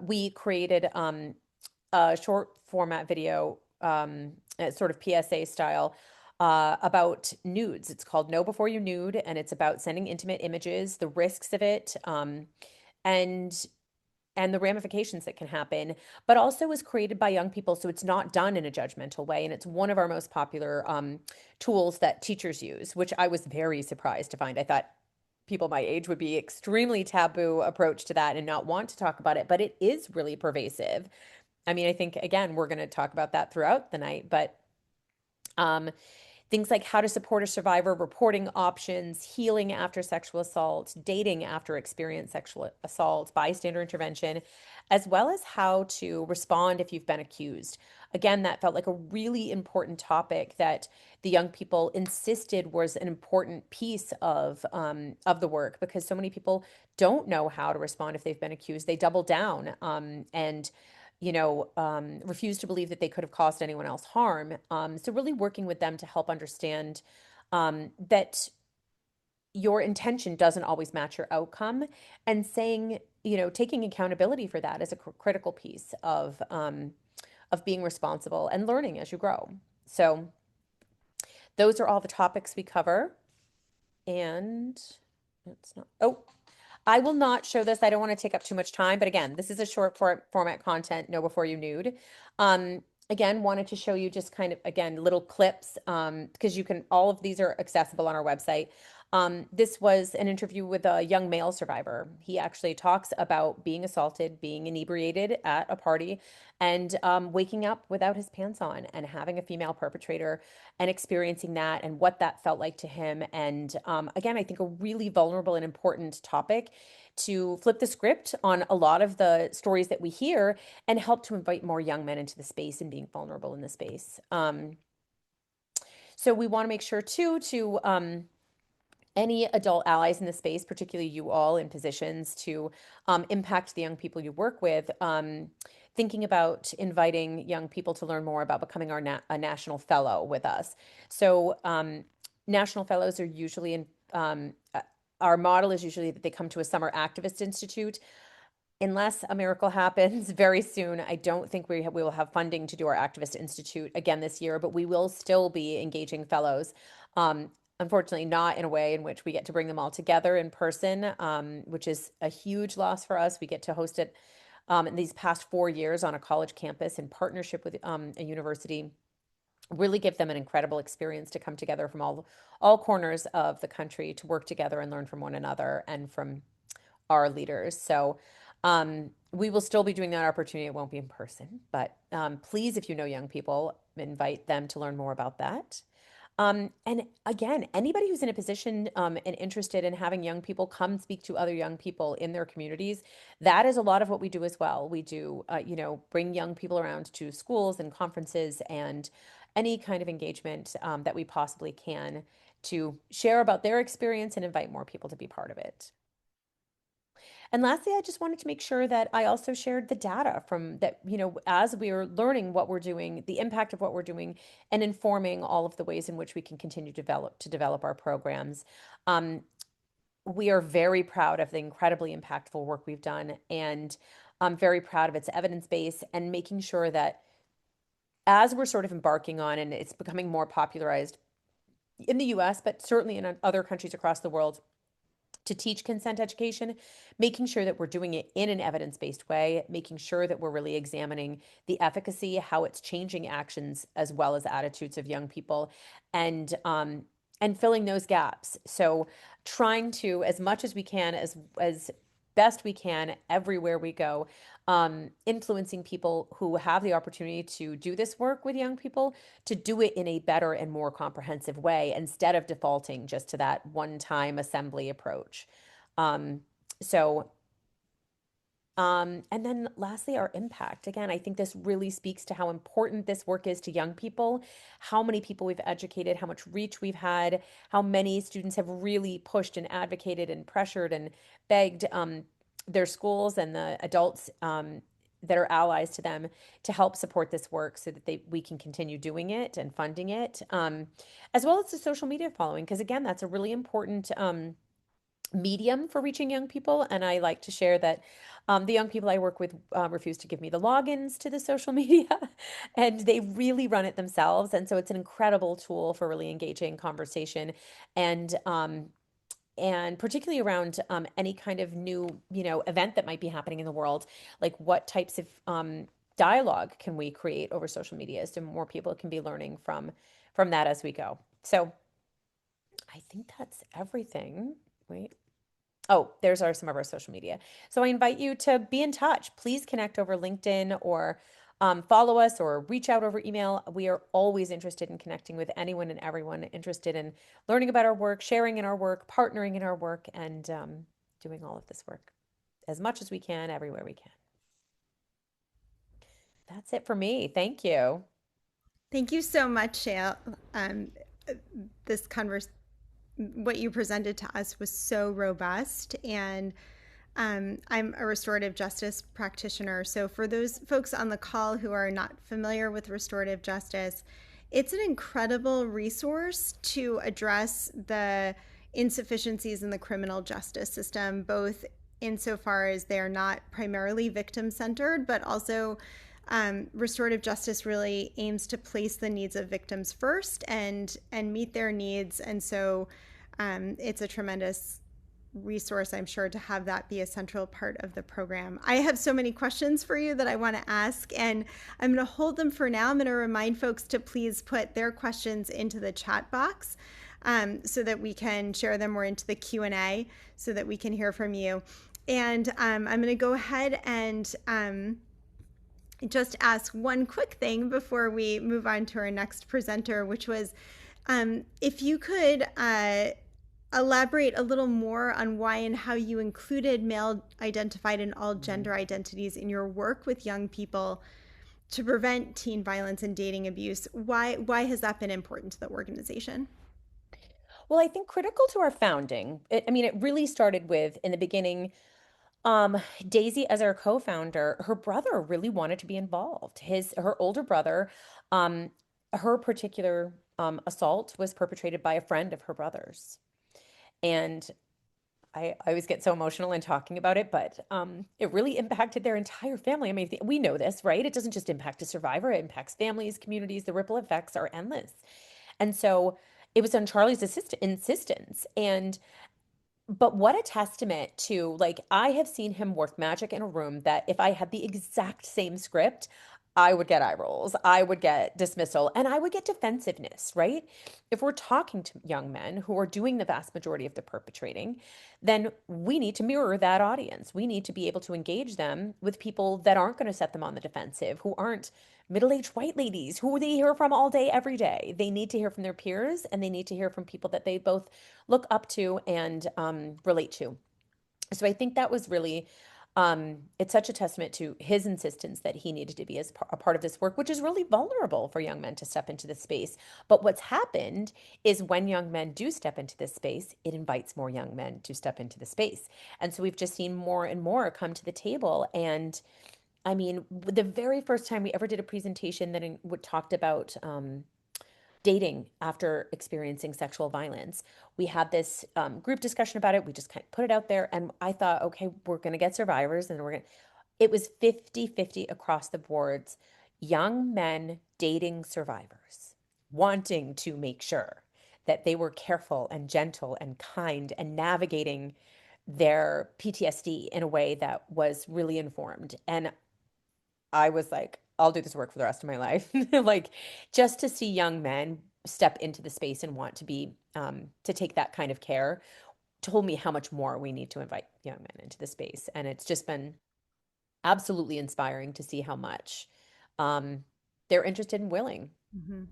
we created a short format video, sort of PSA style, about nudes. It's called Know Before You Nude, and it's about sending intimate images, the risks of it, and and the ramifications that can happen, but also is created by young people, so it's not done in a judgmental way. And it's one of our most popular tools that teachers use, which I was very surprised to find. I thought people my age would be extremely taboo approach to that and not want to talk about it, but it is really pervasive. I mean, I think again, we're going to talk about that throughout the night, but um, things like how to support a survivor, reporting options, healing after sexual assault, dating after experienced sexual assault, bystander intervention, as well as how to respond if you've been accused. Again, that felt like a really important topic that the young people insisted was an important piece of the work, because so many people don't know how to respond if they've been accused. They double down, and refuse to believe that they could have caused anyone else harm. So really working with them to help understand that your intention doesn't always match your outcome, and saying, taking accountability for that is a critical piece of being responsible and learning as you grow. So those are all the topics we cover. And it's not, oh, I will not show this. I don't want to take up too much time, but again, this is a short format content, Know Before You Nude. Again, wanted to show you just kind of, again, little clips, because all of these are accessible on our website. This was an interview with a young male survivor. He actually talks about being assaulted, being inebriated at a party, and waking up without his pants on and having a female perpetrator and experiencing that and what that felt like to him. And again, I think a really vulnerable and important topic to flip the script on a lot of the stories that we hear and help to invite more young men into the space and being vulnerable in the space. So we want to make sure too to any adult allies in the space, particularly you all in positions to impact the young people you work with, thinking about inviting young people to learn more about becoming a national fellow with us. So national fellows are usually our model is usually that they come to a summer activist institute. Unless a miracle happens very soon, I don't think we will have funding to do our Activist Institute again this year, but we will still be engaging fellows. Unfortunately, not in a way in which we get to bring them all together in person, which is a huge loss for us. We get to host it in these past 4 years on a college campus in partnership with a university. Really give them an incredible experience to come together from all corners of the country to work together and learn from one another and from our leaders. So we will still be doing that opportunity. It won't be in person, but please, if you know young people, invite them to learn more about that. And again, anybody who's in a position and interested in having young people come speak to other young people in their communities, that is a lot of what we do as well. We do, bring young people around to schools and conferences and any kind of engagement that we possibly can to share about their experience and invite more people to be part of it. And lastly, I just wanted to make sure that I also shared the data from that, as we are learning what we're doing, the impact of what we're doing, and informing all of the ways in which we can continue to develop our programs. We are very proud of the incredibly impactful work we've done, and I'm very proud of its evidence base and making sure that as we're sort of embarking on, and it's becoming more popularized in the US, but certainly in other countries across the world, to teach consent education, making sure that we're doing it in an evidence-based way, making sure that we're really examining the efficacy, how it's changing actions as well as attitudes of young people, and filling those gaps. So trying to, as much as we can, as best we can, everywhere we go, influencing people who have the opportunity to do this work with young people to do it in a better and more comprehensive way instead of defaulting just to that one-time assembly approach. So And then lastly, our impact. Again, I think this really speaks to how important this work is to young people, how many people we've educated, how much reach we've had, how many students have really pushed and advocated and pressured and begged their schools and the adults that are allies to them to help support this work so that we can continue doing it and funding it, as well as the social media following. Because again, that's a really important medium for reaching young people. And I like to share that the young people I work with refuse to give me the logins to the social media, and they really run it themselves. And so it's an incredible tool for really engaging conversation and particularly around any kind of new, event that might be happening in the world, like what types of dialogue can we create over social media so more people can be learning from that as we go. So I think that's everything. Wait. Oh, there's some of our social media. So I invite you to be in touch. Please connect over LinkedIn or follow us or reach out over email. We are always interested in connecting with anyone and everyone interested in learning about our work, sharing in our work, partnering in our work, and doing all of this work as much as we can, everywhere we can. That's it for me. Thank you. Thank you so much, Shale. This what you presented to us was so robust, and I'm a restorative justice practitioner. So for those folks on the call who are not familiar with restorative justice, it's an incredible resource to address the insufficiencies in the criminal justice system, both insofar as they're not primarily victim centered, but also restorative justice really aims to place the needs of victims first and meet their needs. And so it's a tremendous resource, I'm sure, to have that be a central part of the program. I have so many questions for you that I want to ask, and I'm going to hold them for now. I'm going to remind folks to please put their questions into the chat box so that we can share them, or into the Q&A so that we can hear from you. And I'm going to go ahead and just ask one quick thing before we move on to our next presenter, which was if you could elaborate a little more on why and how you included male identified and all gender identities in your work with young people to prevent teen violence and dating abuse. Why has that been important to the organization? Well, I think critical to our founding, it really started with, in the beginning, Daisy, as our co-founder, her brother really wanted to be involved. Her older brother, her particular assault was perpetrated by a friend of her brother's. And I always get so emotional in talking about it, but it really impacted their entire family. I mean, we know this, right? It doesn't just impact a survivor, it impacts families, communities. The ripple effects are endless. And so it was on Charlie's insistence. But what a testament to, like, I have seen him work magic in a room that if I had the exact same script, I would get eye rolls, I would get dismissal, and I would get defensiveness, right? If we're talking to young men who are doing the vast majority of the perpetrating, then we need to mirror that audience. We need to be able to engage them with people that aren't going to set them on the defensive, who aren't middle-aged white ladies who they hear from all day, every day. They need to hear from their peers, and they need to hear from people that they both look up to and relate to. So I think that was really, it's such a testament to his insistence that he needed to be a part of this work, which is really vulnerable for young men to step into this space. But what's happened is when young men do step into this space, it invites more young men to step into the space. And so we've just seen more and more come to the table. And I mean, the very first time we ever did a presentation that talked about dating after experiencing sexual violence, we had this group discussion about it. We just kind of put it out there. And I thought, okay, we're going to get survivors, and it was 50-50 across the boards. Young men dating survivors, wanting to make sure that they were careful and gentle and kind and navigating their PTSD in a way that was really informed. And I was like, I'll do this work for the rest of my life. Like, just to see young men step into the space and want to be, to take that kind of care, told me how much more we need to invite young men into the space. And it's just been absolutely inspiring to see how much they're interested and willing. Mm-hmm.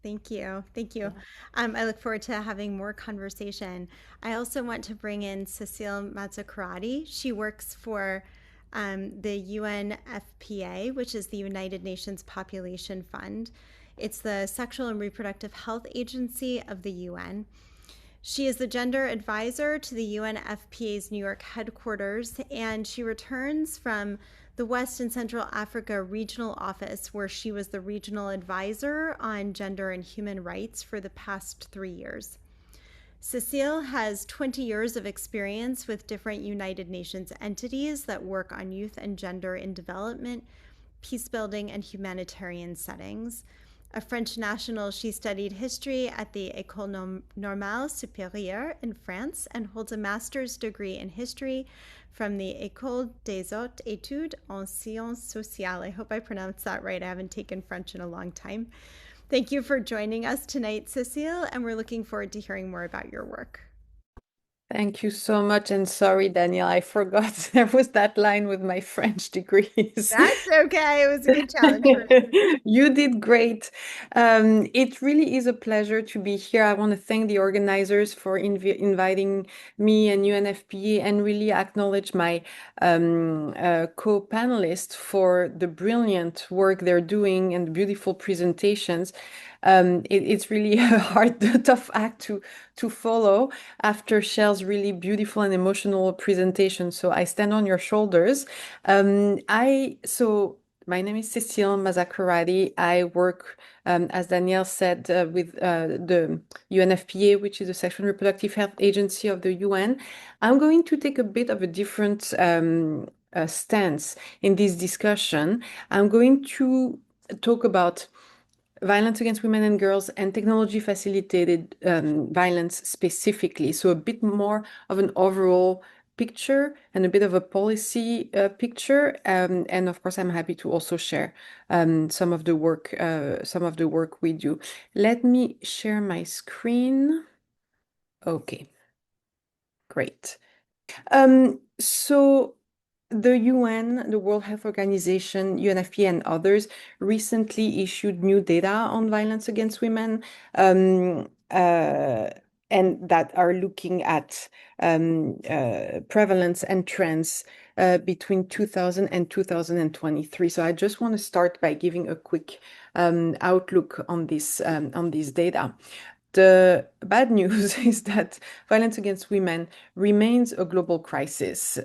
Thank you. Thank you. I look forward to having more conversation. I also want to bring in Cecile Mazzacurati. She works for the UNFPA, which is the United Nations Population Fund. It's the Sexual and Reproductive Health Agency of the UN. She is the gender advisor to the UNFPA's New York headquarters, and she returns from the West and Central Africa Regional Office, where she was the regional advisor on gender and human rights for the past 3 years. Cecile has 20 years of experience with different United Nations entities that work on youth and gender in development, peace building, and humanitarian settings. A French national, she studied history at the École Normale Supérieure in France and holds a master's degree in history from the École des Hautes Études en Sciences Sociales. I hope I pronounced that right. I haven't taken French in a long time. Thank you for joining us tonight, Cecile, and we're looking forward to hearing more about your work. Thank you so much. And sorry, Danielle, I forgot there was that line with my French degrees. That's okay. It was a good challenge for me. You did great. It really is a pleasure to be here. I want to thank the organizers for inviting me and UNFPA and really acknowledge my co-panelists for the brilliant work they're doing and the beautiful presentations. It's really a hard, tough act to follow after Shell's really beautiful and emotional presentation. So I stand on your shoulders. My name is Cecile Mazzacurati. I work, as Danielle said, with the UNFPA, which is the Sexual and Reproductive Health Agency of the UN. I'm going to take a bit of a different stance in this discussion. I'm going to talk about violence against women and girls and technology facilitated violence specifically. So a bit more of an overall picture and a bit of a policy picture. And of course, I'm happy to also share some of the work we do. Let me share my screen. Okay, great. So the UN, the World Health Organization, UNFPA, and others recently issued new data on violence against women, and that are looking at prevalence and trends between 2000 and 2023. So I just want to start by giving a quick outlook on this data. The bad news is that violence against women remains a global crisis.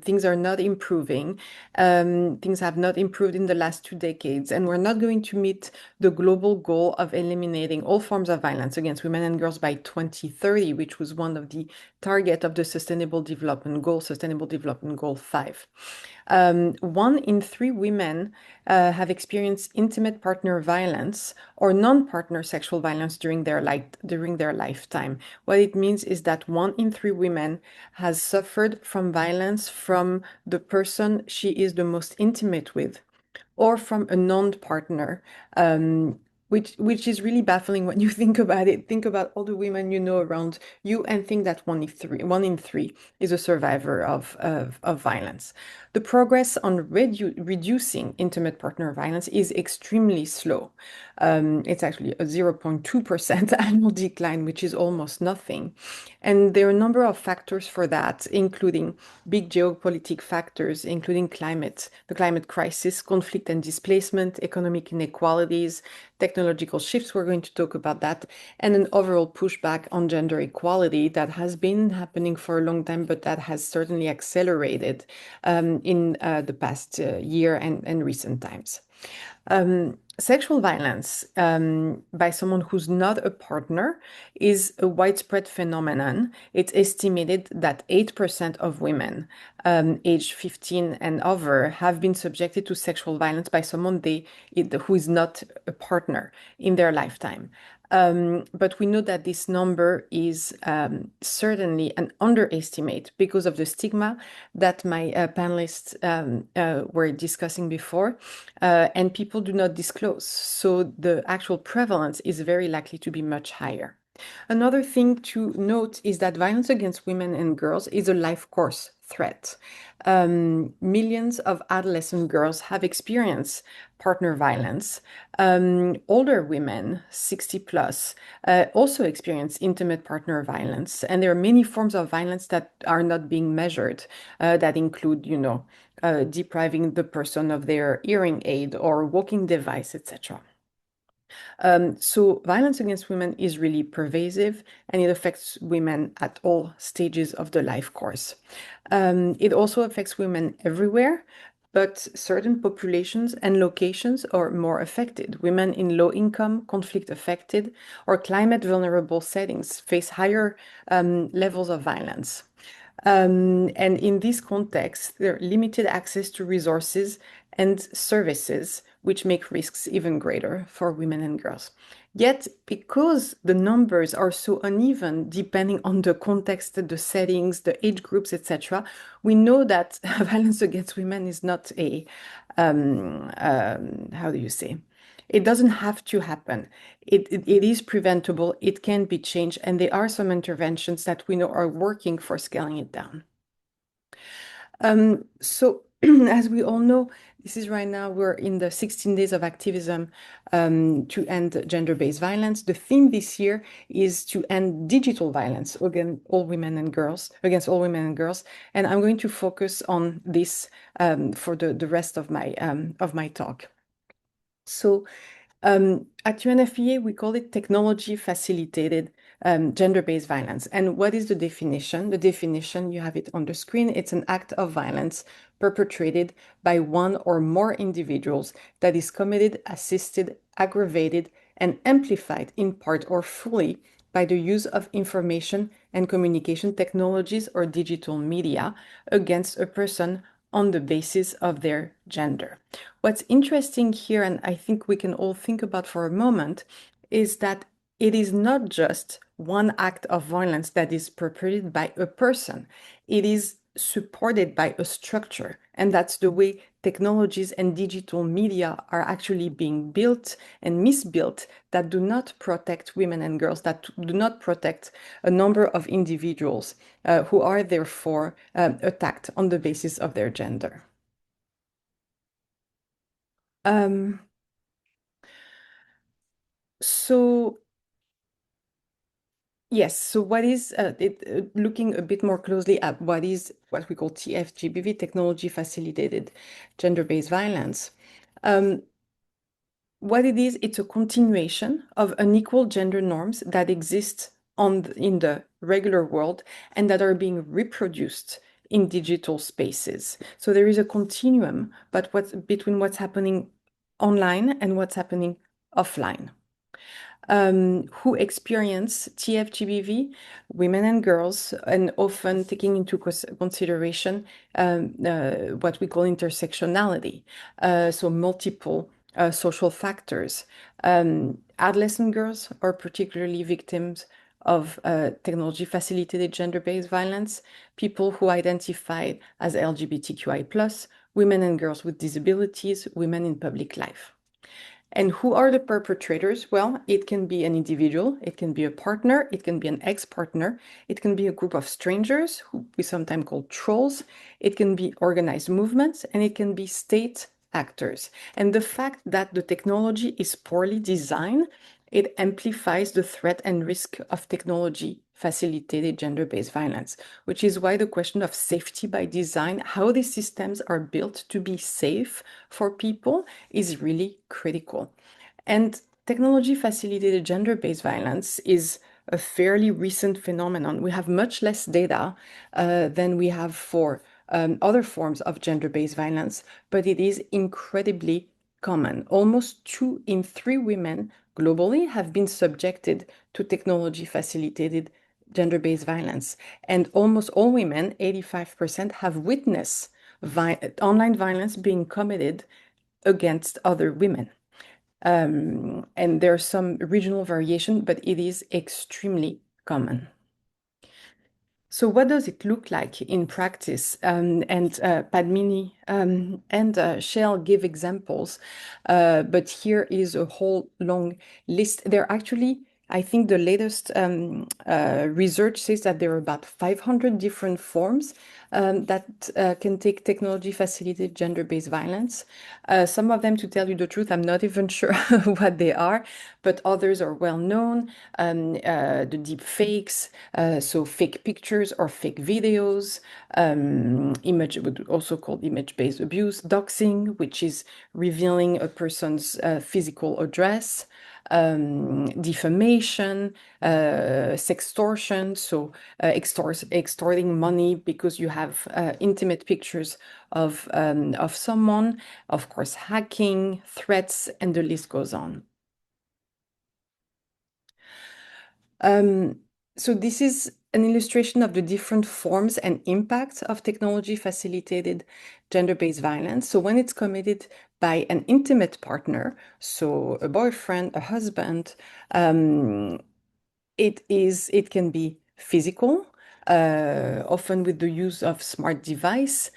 Things are not improving. Things have not improved in the last 2 decades, and we're not going to meet the global goal of eliminating all forms of violence against women and girls by 2030, which was one of the targets of the Sustainable Development Goal 5. 1 in 3 women have experienced intimate partner violence or non-partner sexual violence during their lifetime. What it means is that 1 in 3 women has suffered from violence from the person she is the most intimate with, or from a non-partner, which is really baffling when you think about it. Think about all the women you know around you and think that 1 in 3 is a survivor of violence. The progress on reducing intimate partner violence is extremely slow. It's actually a 0.2% annual decline, which is almost nothing. And there are a number of factors for that, including big geopolitical factors, including the climate crisis, conflict and displacement, economic inequalities, technological shifts, we're going to talk about that, and an overall pushback on gender equality that has been happening for a long time, but that has certainly accelerated in the past year and recent times. Sexual violence by someone who's not a partner is a widespread phenomenon. It's estimated that 8% of women aged 15 and over have been subjected to sexual violence by someone who is not a partner in their lifetime. But we know that this number is certainly an underestimate because of the stigma that my panelists were discussing before, and people do not disclose. So the actual prevalence is very likely to be much higher. Another thing to note is that violence against women and girls is a life course threat. Millions of adolescent girls have experienced partner violence. Older women, 60 plus, also experience intimate partner violence. And there are many forms of violence that are not being measured, that include, depriving the person of their hearing aid or walking device, etc. So violence against women is really pervasive, and it affects women at all stages of the life course. It also affects women everywhere, but certain populations and locations are more affected. Women in low income, conflict affected, or climate vulnerable settings face higher levels of violence. And in this context, there are limited access to resources and services, which make risks even greater for women and girls. Yet, because the numbers are so uneven, depending on the context, the settings, the age groups, etc., we know that violence against women is not how do you say? It doesn't have to happen. It is preventable, it can be changed, and there are some interventions that we know are working for scaling it down. So as we all know, this is right now, we're in the 16 days of activism to end gender-based violence. The theme this year is to end digital violence against all women and girls. And I'm going to focus on this for the rest of my talk. So at UNFPA, we call it technology-facilitated gender-based violence. And what is the definition? The definition, you have it on the screen. It's an act of violence perpetrated by one or more individuals that is committed, assisted, aggravated, and amplified in part or fully by the use of information and communication technologies or digital media against a person on the basis of their gender. What's interesting here, and I think we can all think about for a moment, is that it is not just one act of violence that is perpetrated by a person. It is supported by a structure, and that's the way technologies and digital media are actually being built and misbuilt that do not protect women and girls, that do not protect a number of individuals who are therefore attacked on the basis of their gender. So yes, so what is looking a bit more closely at what we call TFGBV, technology facilitated gender-based violence. What it is, it's a continuation of unequal gender norms that exist in the regular world and that are being reproduced in digital spaces. So there is a continuum, but between what's happening online and what's happening offline. Who experience TFGBV, women and girls, and often taking into consideration what we call intersectionality, so multiple social factors. Adolescent girls are particularly victims of technology-facilitated gender-based violence, people who identify as LGBTQI+, women and girls with disabilities, women in public life. And who are the perpetrators? Well, it can be an individual, it can be a partner, it can be an ex-partner, it can be a group of strangers, who we sometimes call trolls, it can be organized movements, and it can be state actors. And the fact that the technology is poorly designed, it amplifies the threat and risk of technology-facilitated gender-based violence, which is why the question of safety by design, how these systems are built to be safe for people, is really critical. And technology-facilitated gender-based violence is a fairly recent phenomenon. We have much less data than we have for other forms of gender-based violence, but it is incredibly common. Almost 2 in 3 women globally have been subjected to technology-facilitated gender-based violence. And almost all women, 85%, have witnessed online violence being committed against other women. And there's some regional variation, but it is extremely common. So what does it look like in practice? Padmini and Shell give examples, but here is a whole long list. There are actually I think the latest research says that there are about 500 different forms that can take technology-facilitated gender-based violence. Some of them, to tell you the truth, I'm not even sure what they are, but others are well known. The deep fakes, so fake pictures or fake videos, image, also called image-based abuse, doxing, which is revealing a person's physical address, defamation, sextortion, so extorting money because you have intimate pictures of someone, of course, hacking, threats, and the list goes on. So this is an illustration of the different forms and impacts of technology-facilitated gender-based violence. So when it's committed by an intimate partner, so a boyfriend, a husband, it can be physical, often with the use of smart device,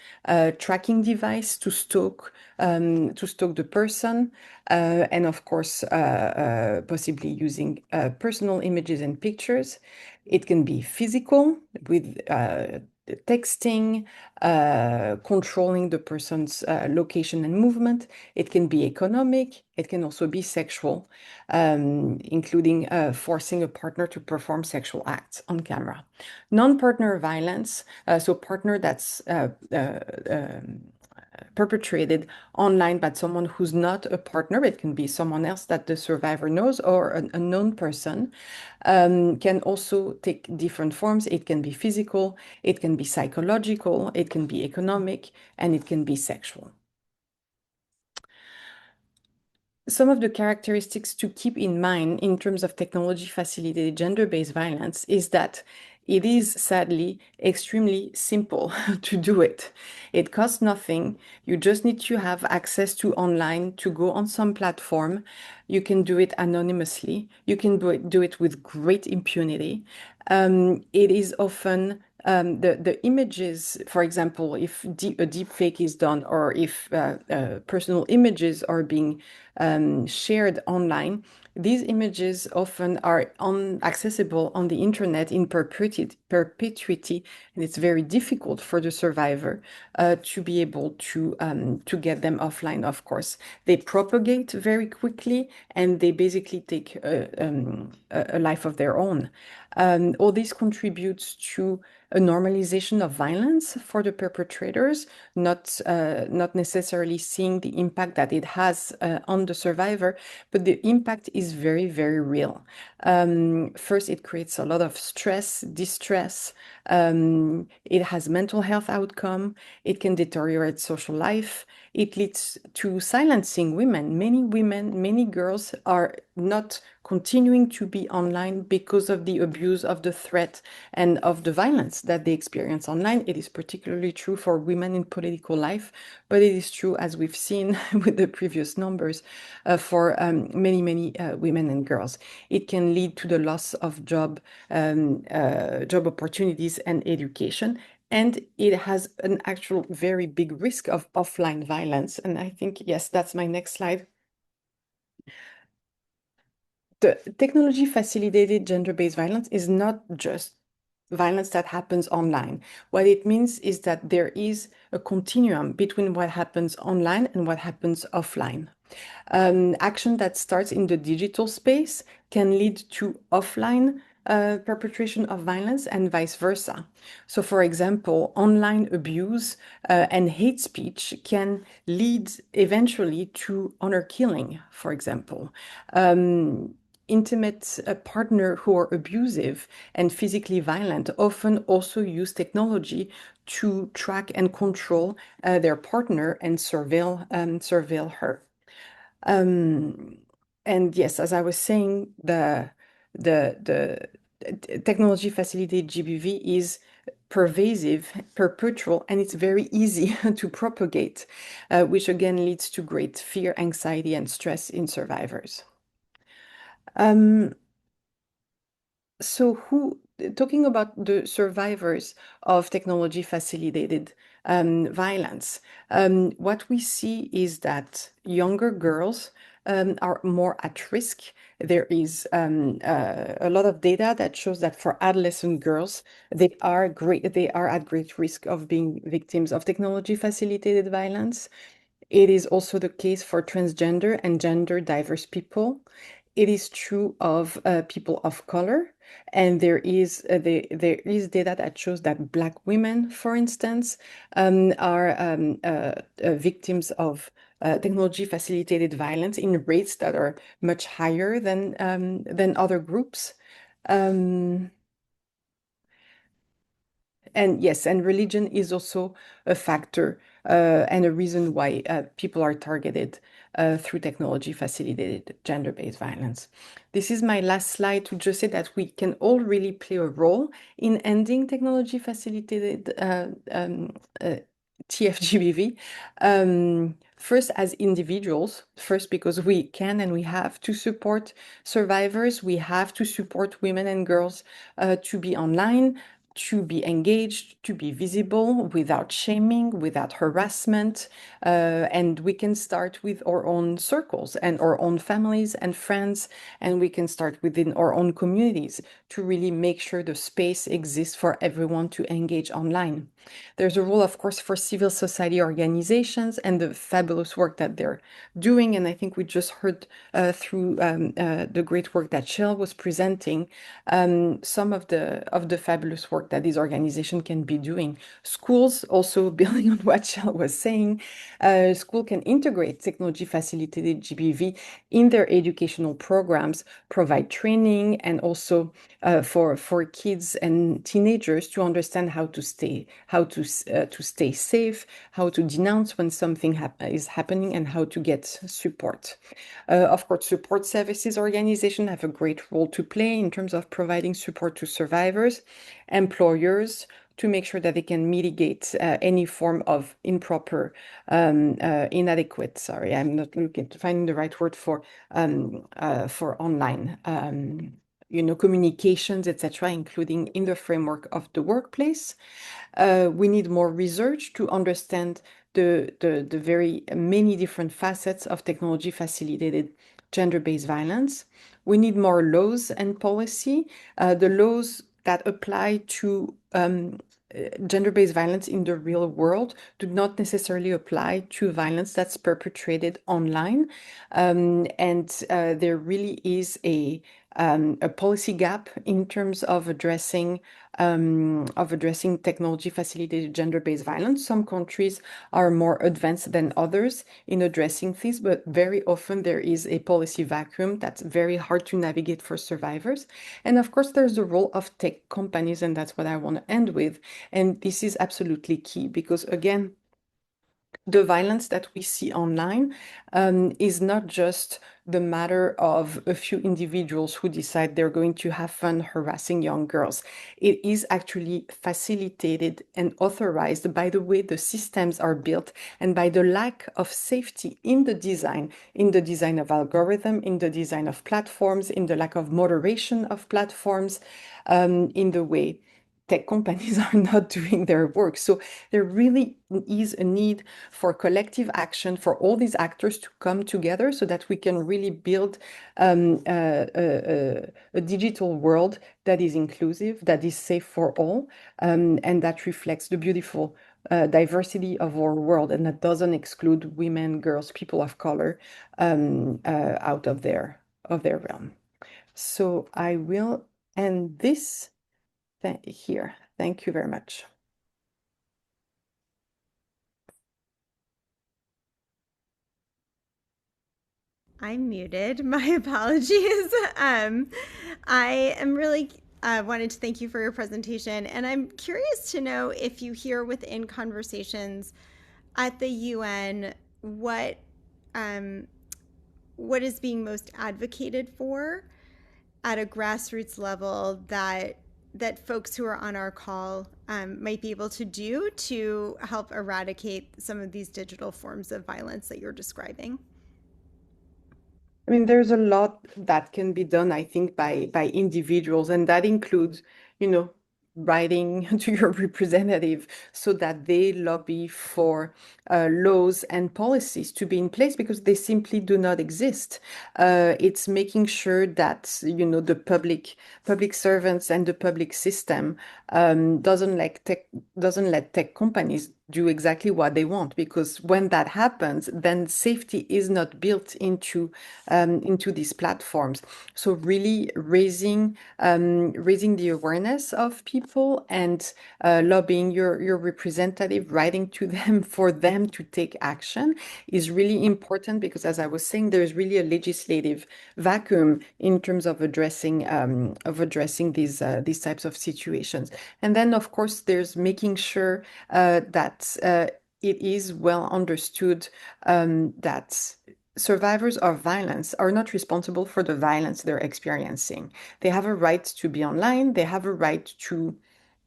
tracking device to stalk the person, and of course, possibly using personal images and pictures. It can be physical with texting, controlling the person's location and movement. It can be economic. It can also be sexual, including forcing a partner to perform sexual acts on camera. Non-partner violence, so partner that's perpetrated online by someone who's not a partner. It can be someone else that the survivor knows or an unknown person, can also take different forms. It can be physical, it can be psychological, it can be economic, and it can be sexual. Some of the characteristics to keep in mind in terms of technology-facilitated gender-based violence is that it is sadly extremely simple to do it. It costs nothing. You just need to have access to online, to go on some platform. You can do it anonymously. You can do it with great impunity. It is often the images, for example, if a deep fake is done, or if personal images are being shared online, these images often are accessible on the internet in perpetuity, and it's very difficult for the survivor to be able to get them offline, of course. They propagate very quickly, and they basically take a life of their own. All this contributes to a normalization of violence for the perpetrators, not necessarily seeing the impact that it has on the survivor, but the impact is very, very real. First, it creates a lot of stress, distress. It has mental health outcome. It can deteriorate social life. It leads to silencing women. Many women, many girls are not continuing to be online because of the abuse, of the threat, and of the violence that they experience online. It is particularly true for women in political life, but it is true, as we've seen with the previous numbers, for many, many women and girls. It can lead to the loss of job opportunities and education. And it has an actual very big risk of offline violence. And I think, yes, that's my next slide. The technology-facilitated gender-based violence is not just violence that happens online. What it means is that there is a continuum between what happens online and what happens offline. Action that starts in the digital space can lead to offline perpetration of violence and vice versa. So, for example, online abuse and hate speech can lead eventually to honor killing, for example. Intimate partner who are abusive and physically violent often also use technology to track and control their partner and surveil her. And yes, as I was saying, the technology facilitated GBV is pervasive, perpetual, and it's very easy to propagate, which again leads to great fear, anxiety, and stress in survivors. So talking about the survivors of technology facilitated violence, what we see is that younger girls are more at risk. There is a lot of data that shows that for adolescent girls, they are at great risk of being victims of technology-facilitated violence. It is also the case for transgender and gender diverse people. It is true of people of color, and there is data that shows that Black women, for instance, are victims of technology-facilitated violence in rates that are much higher than other groups. And yes, and religion is also a factor and a reason why people are targeted through technology-facilitated gender-based violence. This is my last slide to just say that we can all really play a role in ending technology-facilitated TFGBV. First, as individuals, first because we can and we have to support survivors, we have to support women and girls to be online, to be engaged, to be visible without shaming, without harassment. And we can start with our own circles and our own families and friends, and we can start within our own communities to really make sure the space exists for everyone to engage online. There's a role, of course, for civil society organizations and the fabulous work that they're doing. And I think we just heard through the great work that Shell was presenting, some of the fabulous work that these organizations can be doing. Schools, also building on what Shell was saying, school can integrate technology-facilitated GBV in their educational programs, provide training, and also for kids and teenagers to understand how to stay safe, how to denounce when something is happening, and how to get support. Of course, support services organizations have a great role to play in terms of providing support to survivors, employers, to make sure that they can mitigate any form of improper, inadequate, sorry, I'm not looking to finding the right word for online, communications, etc., including in the framework of the workplace. We need more research to understand the very many different facets of technology-facilitated gender-based violence. We need more laws and policy. The laws that apply to gender-based violence in the real world do not necessarily apply to violence that's perpetrated online. And there really is a policy gap in terms of addressing technology-facilitated gender-based violence. Some countries are more advanced than others in addressing this, but very often there is a policy vacuum that's very hard to navigate for survivors. And of course, there's the role of tech companies, and that's what I want to end with. And this is absolutely key because, again, the violence that we see online is not just the matter of a few individuals who decide they're going to have fun harassing young girls. It is actually facilitated and authorized by the way the systems are built and by the lack of safety in the design of algorithm, in the design of platforms, in the lack of moderation of platforms, in the way tech companies are not doing their work. So there really is a need for collective action for all these actors to come together so that we can really build a digital world that is inclusive, that is safe for all, and that reflects the beautiful diversity of our world, and that doesn't exclude women, girls, people of color out of their realm. So I will end this here. Thank you very much. I'm muted. My apologies. I am really wanted to thank you for your presentation, and I'm curious to know if you hear within conversations at the UN what is being most advocated for at a grassroots level that folks who are on our call might be able to do to help eradicate some of these digital forms of violence that you're describing. I mean, there's a lot that can be done, I think, by individuals, and that includes, writing to your representative so that they lobby for laws and policies to be in place because they simply do not exist. It's making sure that, you know, the public servants and the public system doesn't let tech companies do exactly what they want, because when that happens, then safety is not built into these platforms. So really raising the awareness of people and lobbying your representative, writing to them for them to take action is really important, because as I was saying, there's really a legislative vacuum in terms of addressing these types of situations. And then, of course, there's making sure that it is well understood that survivors of violence are not responsible for the violence they're experiencing. They have a right to be online. They have a right to,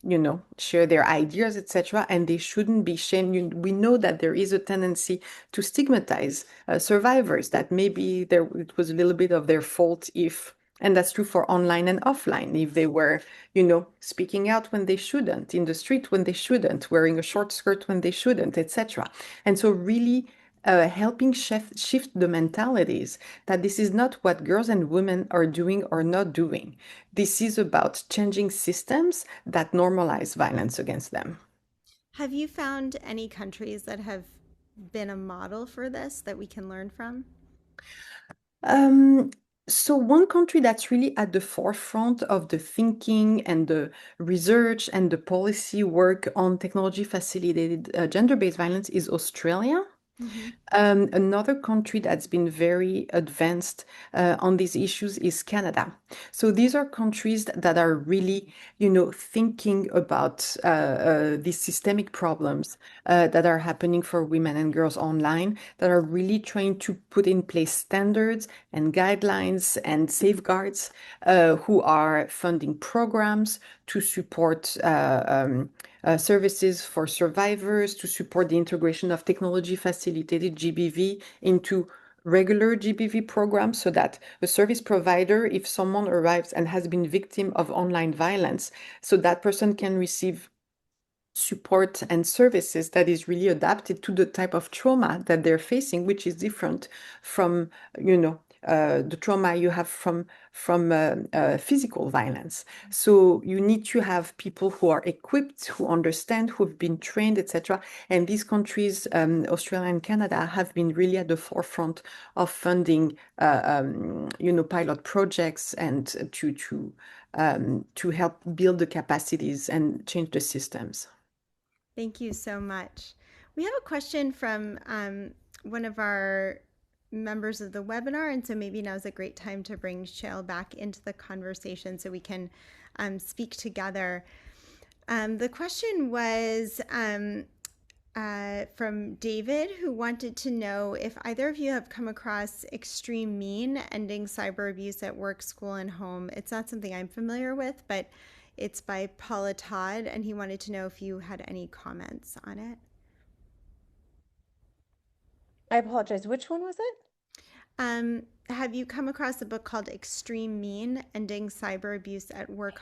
you know, share their ideas, etc. And they shouldn't be shamed. We know that there is a tendency to stigmatize survivors, that maybe it was a little bit of their fault if, and that's true for online and offline, if they were, you know, speaking out when they shouldn't, in the street when they shouldn't, wearing a short skirt when they shouldn't, etc. And so really helping shift the mentalities that this is not what girls and women are doing or not doing. This is about changing systems that normalize violence against them. Have you found any countries that have been a model for this that we can learn from? Um, so one country that's really at the forefront of the thinking and the research and the policy work on technology facilitated gender-based violence is Australia. Mm-hmm. Another country that's been very advanced on these issues is Canada. So these are countries that are really, you know, thinking about these systemic problems that are happening for women and girls online, that are really trying to put in place standards and guidelines and safeguards, who are funding programs to support services for survivors, to support the integration of technology facilitated GBV into regular GBV programs, so that a service provider, if someone arrives and has been victim of online violence, so that person can receive support and services that is really adapted to the type of trauma that they're facing, which is different from, you know, the trauma you have from physical violence. So you need to have people who are equipped, who understand, who've been trained, etc. And these countries, Australia and Canada, have been really at the forefront of funding, you know, pilot projects and to help build the capacities and change the systems. Thank you so much. We have a question from one of our members of the webinar, and so maybe now is a great time to bring Shale back into the conversation so we can speak together. The question was from David, who wanted to know if either of you have come across Extreme Mean, Ending Cyber Abuse at Work, School, and Home. It's not something I'm familiar with, but it's by Paula Todd, and he wanted to know if you had any comments on it. I apologize. Which one was it? Have you come across a book called Extreme Mean, Ending Cyber Abuse at Work,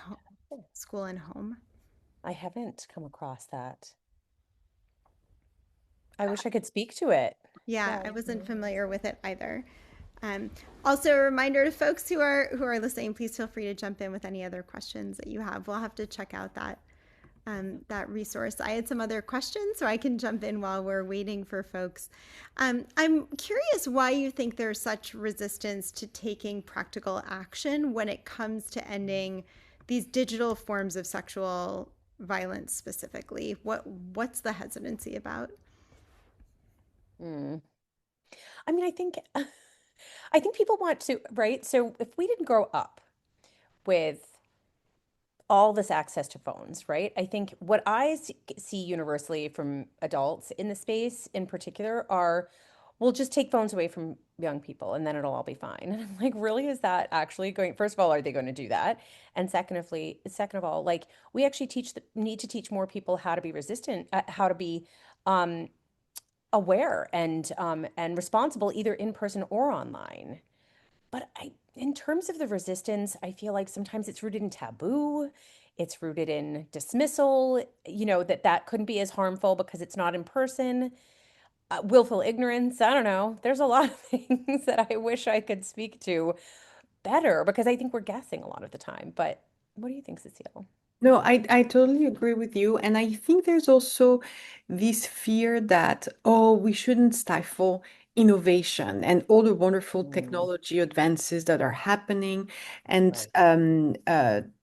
School, and Home? I haven't come across that. I wish I could speak to it. Yeah, I wasn't familiar with it either. Also, a reminder to folks who are listening, please feel free to jump in with any other questions that you have. We'll have to check out that resource. I had some other questions, so I can jump in while we're waiting for folks. I'm curious why you think there's such resistance to taking practical action when it comes to ending these digital forms of sexual violence specifically. What's the hesitancy about? I mean, I think people want to, right? So if we didn't grow up with all this access to phones, right? I think what I see universally from adults in the space in particular are, we'll just take phones away from young people and then it'll all be fine. And I'm like, really, is that actually going? First of all, are they going to do that? And second of all, like, we actually need to teach more people how to be resistant, how to be aware and responsible, either in person or online. But in terms of the resistance, I feel like sometimes it's rooted in taboo. it's rooted in dismissal, that couldn't be as harmful because it's not in person. Willful ignorance. I don't know. There's a lot of things that I wish I could speak to better because I think we're guessing a lot of the time. But what do you think, Cecile? No, I totally agree with you. And I think there's also this fear that, oh, we shouldn't stifle innovation and all the wonderful technology advances that are happening. And,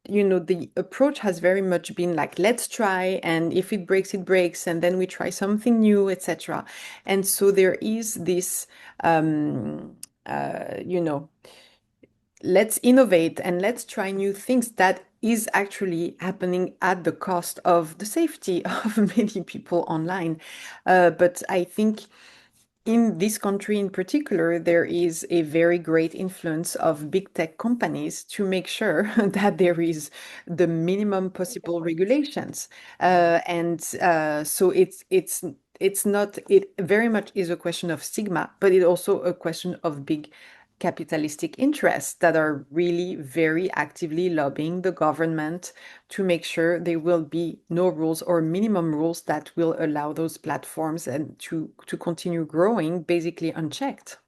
the approach has very much been like, let's try, and if it breaks, it breaks, and then we try something new, etc. And so there is this, um, you know, let's innovate and let's try new things that is actually happening at the cost of the safety of many people online. But I think in this country in particular, there is a very great influence of big tech companies to make sure that there is the minimum possible regulations. So it's not, it very much is a question of stigma, but it's also a question of big capitalistic interests that are really very actively lobbying the government to make sure there will be no rules or minimum rules that will allow those platforms and to continue growing basically unchecked.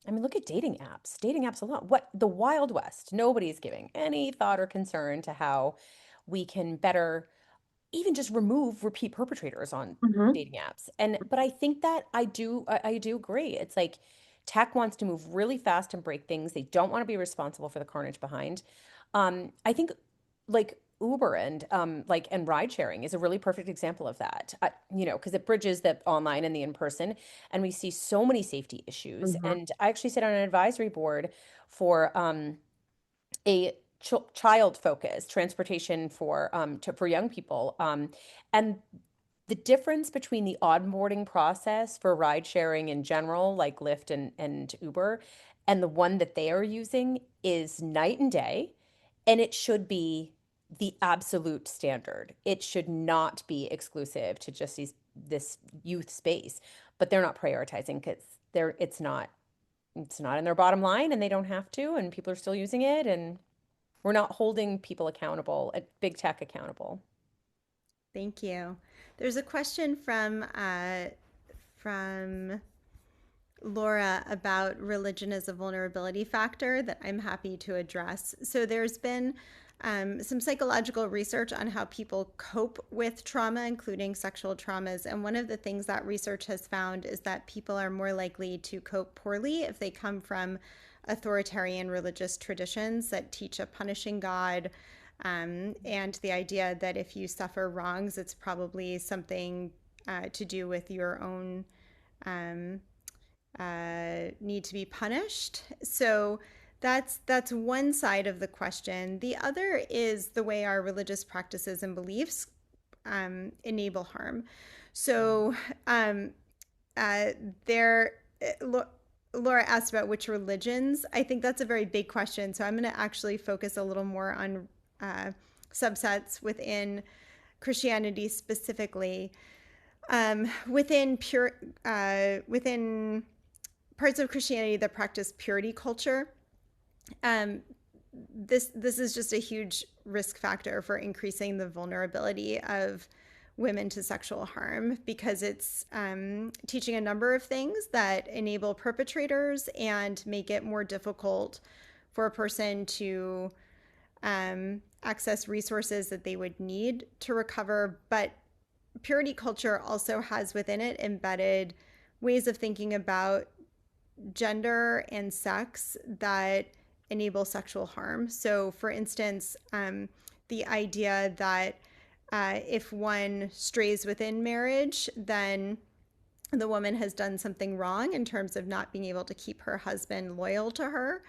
I mean, look at dating apps. Dating apps alone. What the Wild West. Nobody's giving any thought or concern to how we can better even just remove repeat perpetrators on Mhm. dating apps. But I think that I do agree. It's like tech wants to move really fast and break things. They don't want to be responsible for the carnage behind. I think like Uber and ride sharing is a really perfect example of that. Because it bridges the online and the in person, and we see so many safety issues. Mhm. And I actually sit on an advisory board for a child focused transportation for young people. And the difference between the onboarding process for ride sharing in general, like Lyft and Uber, and the one that they are using is night and day. And it should be the absolute standard. It should not be exclusive to just this youth space, but they're not prioritizing because it's not in their bottom line and they don't have to, and people are still using it, and we're not holding people accountable, big tech accountable. Thank you. There's a question from Laura about religion as a vulnerability factor that I'm happy to address. So there's been some psychological research on how people cope with trauma, including sexual traumas. And one of the things that research has found is that people are more likely to cope poorly if they come from authoritarian religious traditions that teach a punishing God, and the idea that if you suffer wrongs, it's probably something to do with your own um, need to be punished. So that's one side of the question. The other is the way our religious practices and beliefs enable harm. So there, Laura asked about which religions. I think that's a very big question. So I'm going to actually focus a little more on subsets within Christianity specifically. Within parts of Christianity that practice purity culture, this is just a huge risk factor for increasing the vulnerability of women to sexual harm because it's teaching a number of things that enable perpetrators and make it more difficult for a person to access resources that they would need to recover. But purity culture also has within it embedded ways of thinking about gender and sex that enable sexual harm. So, for instance, the idea that if one strays within marriage, then the woman has done something wrong in terms of not being able to keep her husband loyal to her.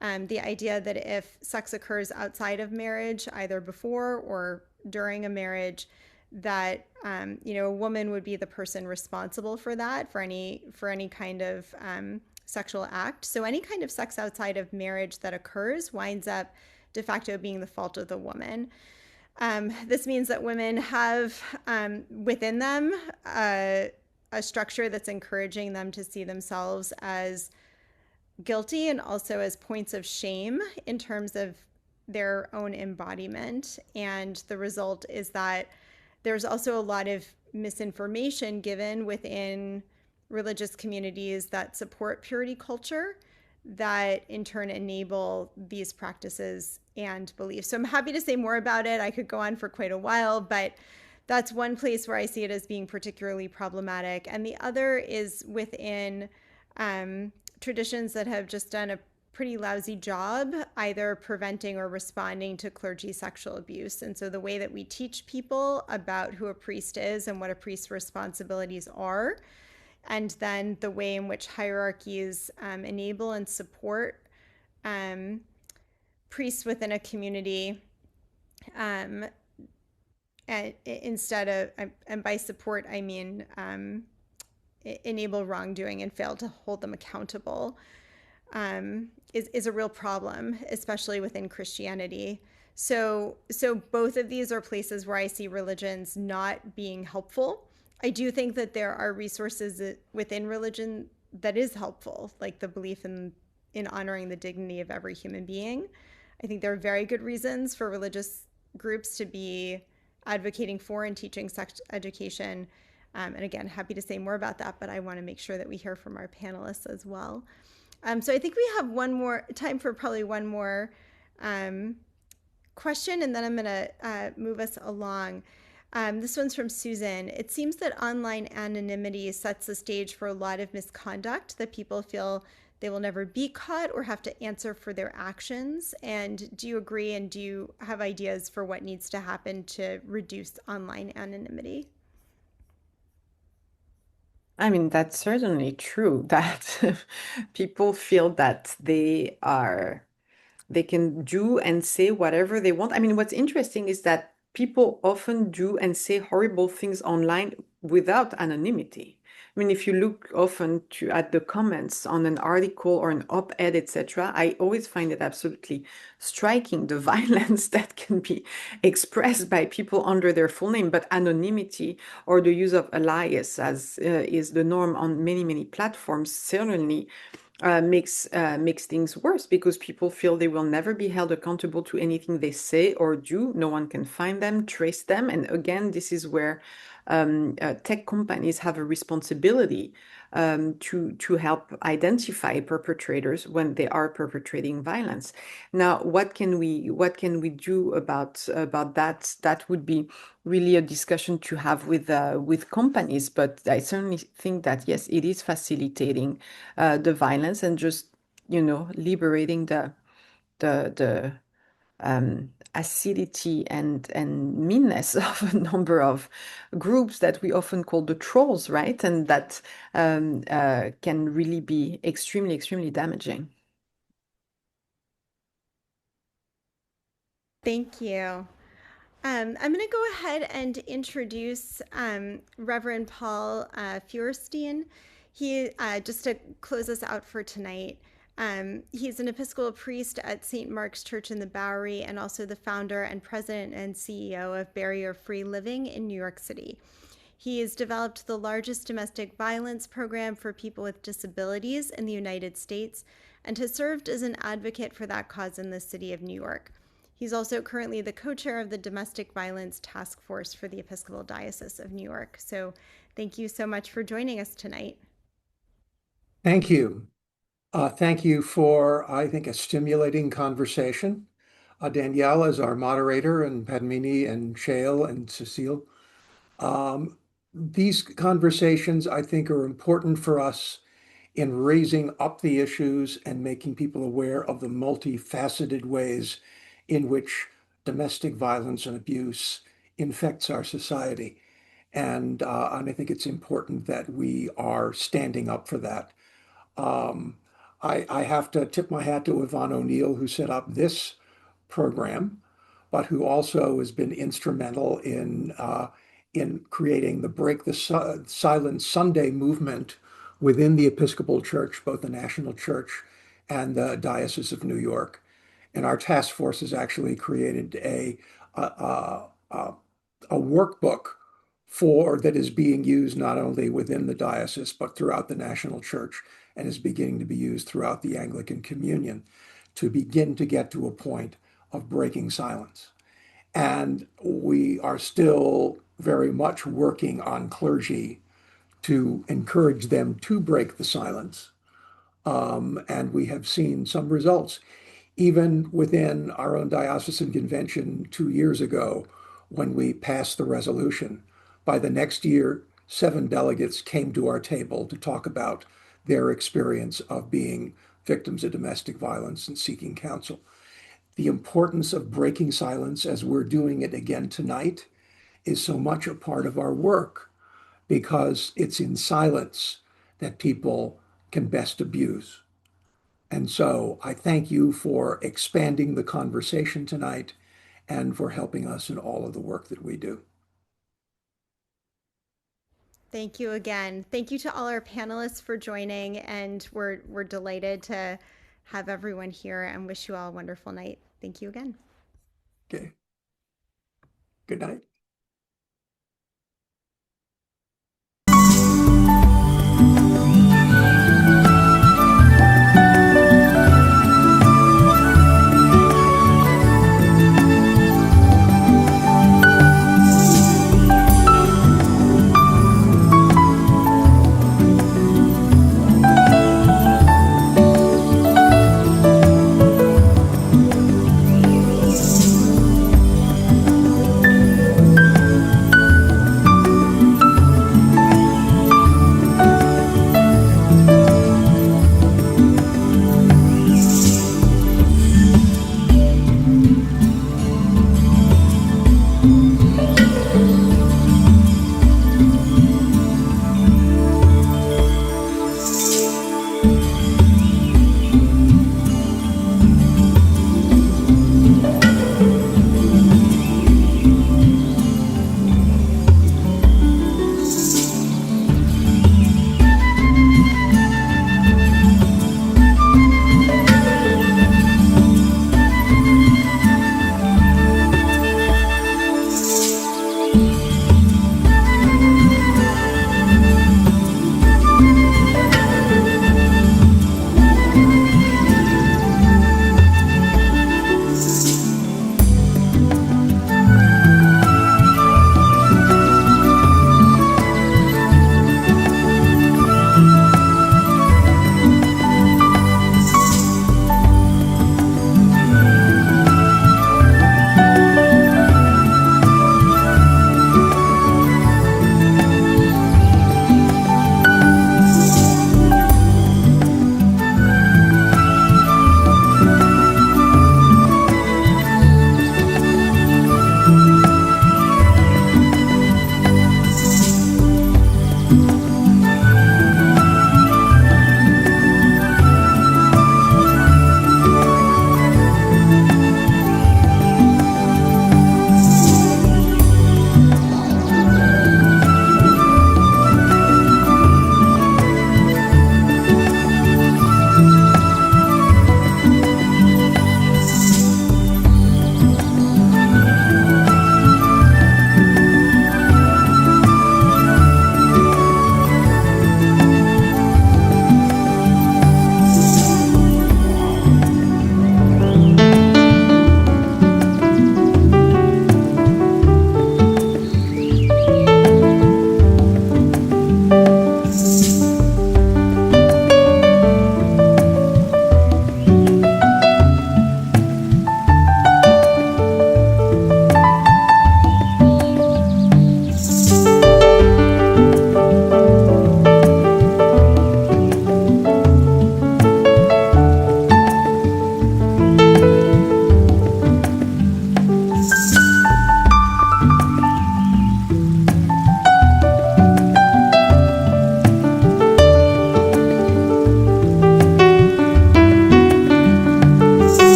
The idea that if sex occurs outside of marriage, either before or during a marriage, that a woman would be the person responsible for that, for any kind of sexual act. So any kind of sex outside of marriage that occurs winds up de facto being the fault of the woman. This means that women have within them a structure that's encouraging them to see themselves as guilty and also as points of shame in terms of their own embodiment. And the result is that there's also a lot of misinformation given within religious communities that support purity culture that in turn enable these practices and beliefs. So I'm happy to say more about it. I could go on for quite a while, but that's one place where I see it as being particularly problematic. And the other is within traditions that have just done a pretty lousy job either preventing or responding to clergy sexual abuse. And so the way that we teach people about who a priest is and what a priest's responsibilities are, and then the way in which hierarchies enable and support priests within a community, instead of, and by support I mean enable wrongdoing and fail to hold them accountable, is a real problem, especially within Christianity. So both of these are places where I see religions not being helpful. I do think that there are resources within religion that is helpful, like the belief in honoring the dignity of every human being. I think there are very good reasons for religious groups to be advocating for and teaching sex education. And again, happy to say more about that, but I want to make sure that we hear from our panelists as well. So I think we have time for probably one more question, and then I'm going to move us along. This one's from Susan. It seems that online anonymity sets the stage for a lot of misconduct, that people feel they will never be caught or have to answer for their actions. And do you agree, and do you have ideas for what needs to happen to reduce online anonymity? I mean, that's certainly true that people feel that they can do and say whatever they want. I mean, what's interesting is that people often do and say horrible things online without anonymity. I mean, if you look often at the comments on an article or an op-ed, etc., I always find it absolutely striking, the violence that can be expressed by people under their full name. But anonymity or the use of alias, as is the norm on many, many platforms, certainly makes things worse, because people feel they will never be held accountable to anything they say or do. No one can find them, trace them. And again, this is where tech companies have a responsibility to help identify perpetrators when they are perpetrating violence. Now, what can we do about that? That would be really a discussion to have with companies. But I certainly think that yes, it is facilitating the violence and just liberating the acidity and meanness of a number of groups that we often call the trolls, right? And that can really be extremely, extremely damaging. Thank you. I'm going to go ahead and introduce Reverend Paul Feuerstein. He, just to close us out for tonight, he's an Episcopal priest at St. Mark's Church in the Bowery, and also the founder and president and CEO of Barrier Free Living in New York City. He has developed the largest domestic violence program for people with disabilities in the United States and has served as an advocate for that cause in the city of New York. He's also currently the co-chair of the Domestic Violence Task Force for the Episcopal Diocese of New York. So thank you so much for joining us tonight. Thank you. Thank you for, I think, a stimulating conversation. Danielle is our moderator, and Padmini and Shail and Cecile. These conversations, I think, are important for us in raising up the issues and making people aware of the multifaceted ways in which domestic violence and abuse infects our society. And I think it's important that we are standing up for that. I have to tip my hat to Yvonne O'Neill, who set up this program, but who also has been instrumental in creating the Break the Silence Sunday movement within the Episcopal Church, both the National Church and the Diocese of New York. And our task force has actually created a workbook that is being used not only within the diocese, but throughout the National Church, and is beginning to be used throughout the Anglican Communion, to begin to get to a point of breaking silence. And we are still very much working on clergy to encourage them to break the silence. And we have seen some results, even within our own diocesan convention 2 years ago, when we passed the resolution. By the next year, 7 delegates came to our table to talk about their experience of being victims of domestic violence and seeking counsel. The importance of breaking silence, as we're doing it again tonight, is so much a part of our work because it's in silence that people can best abuse. And so I thank you for expanding the conversation tonight and for helping us in all of the work that we do. Thank you again. Thank you to all our panelists for joining, and we're delighted to have everyone here and wish you all a wonderful night. Thank you again. Okay. Good night.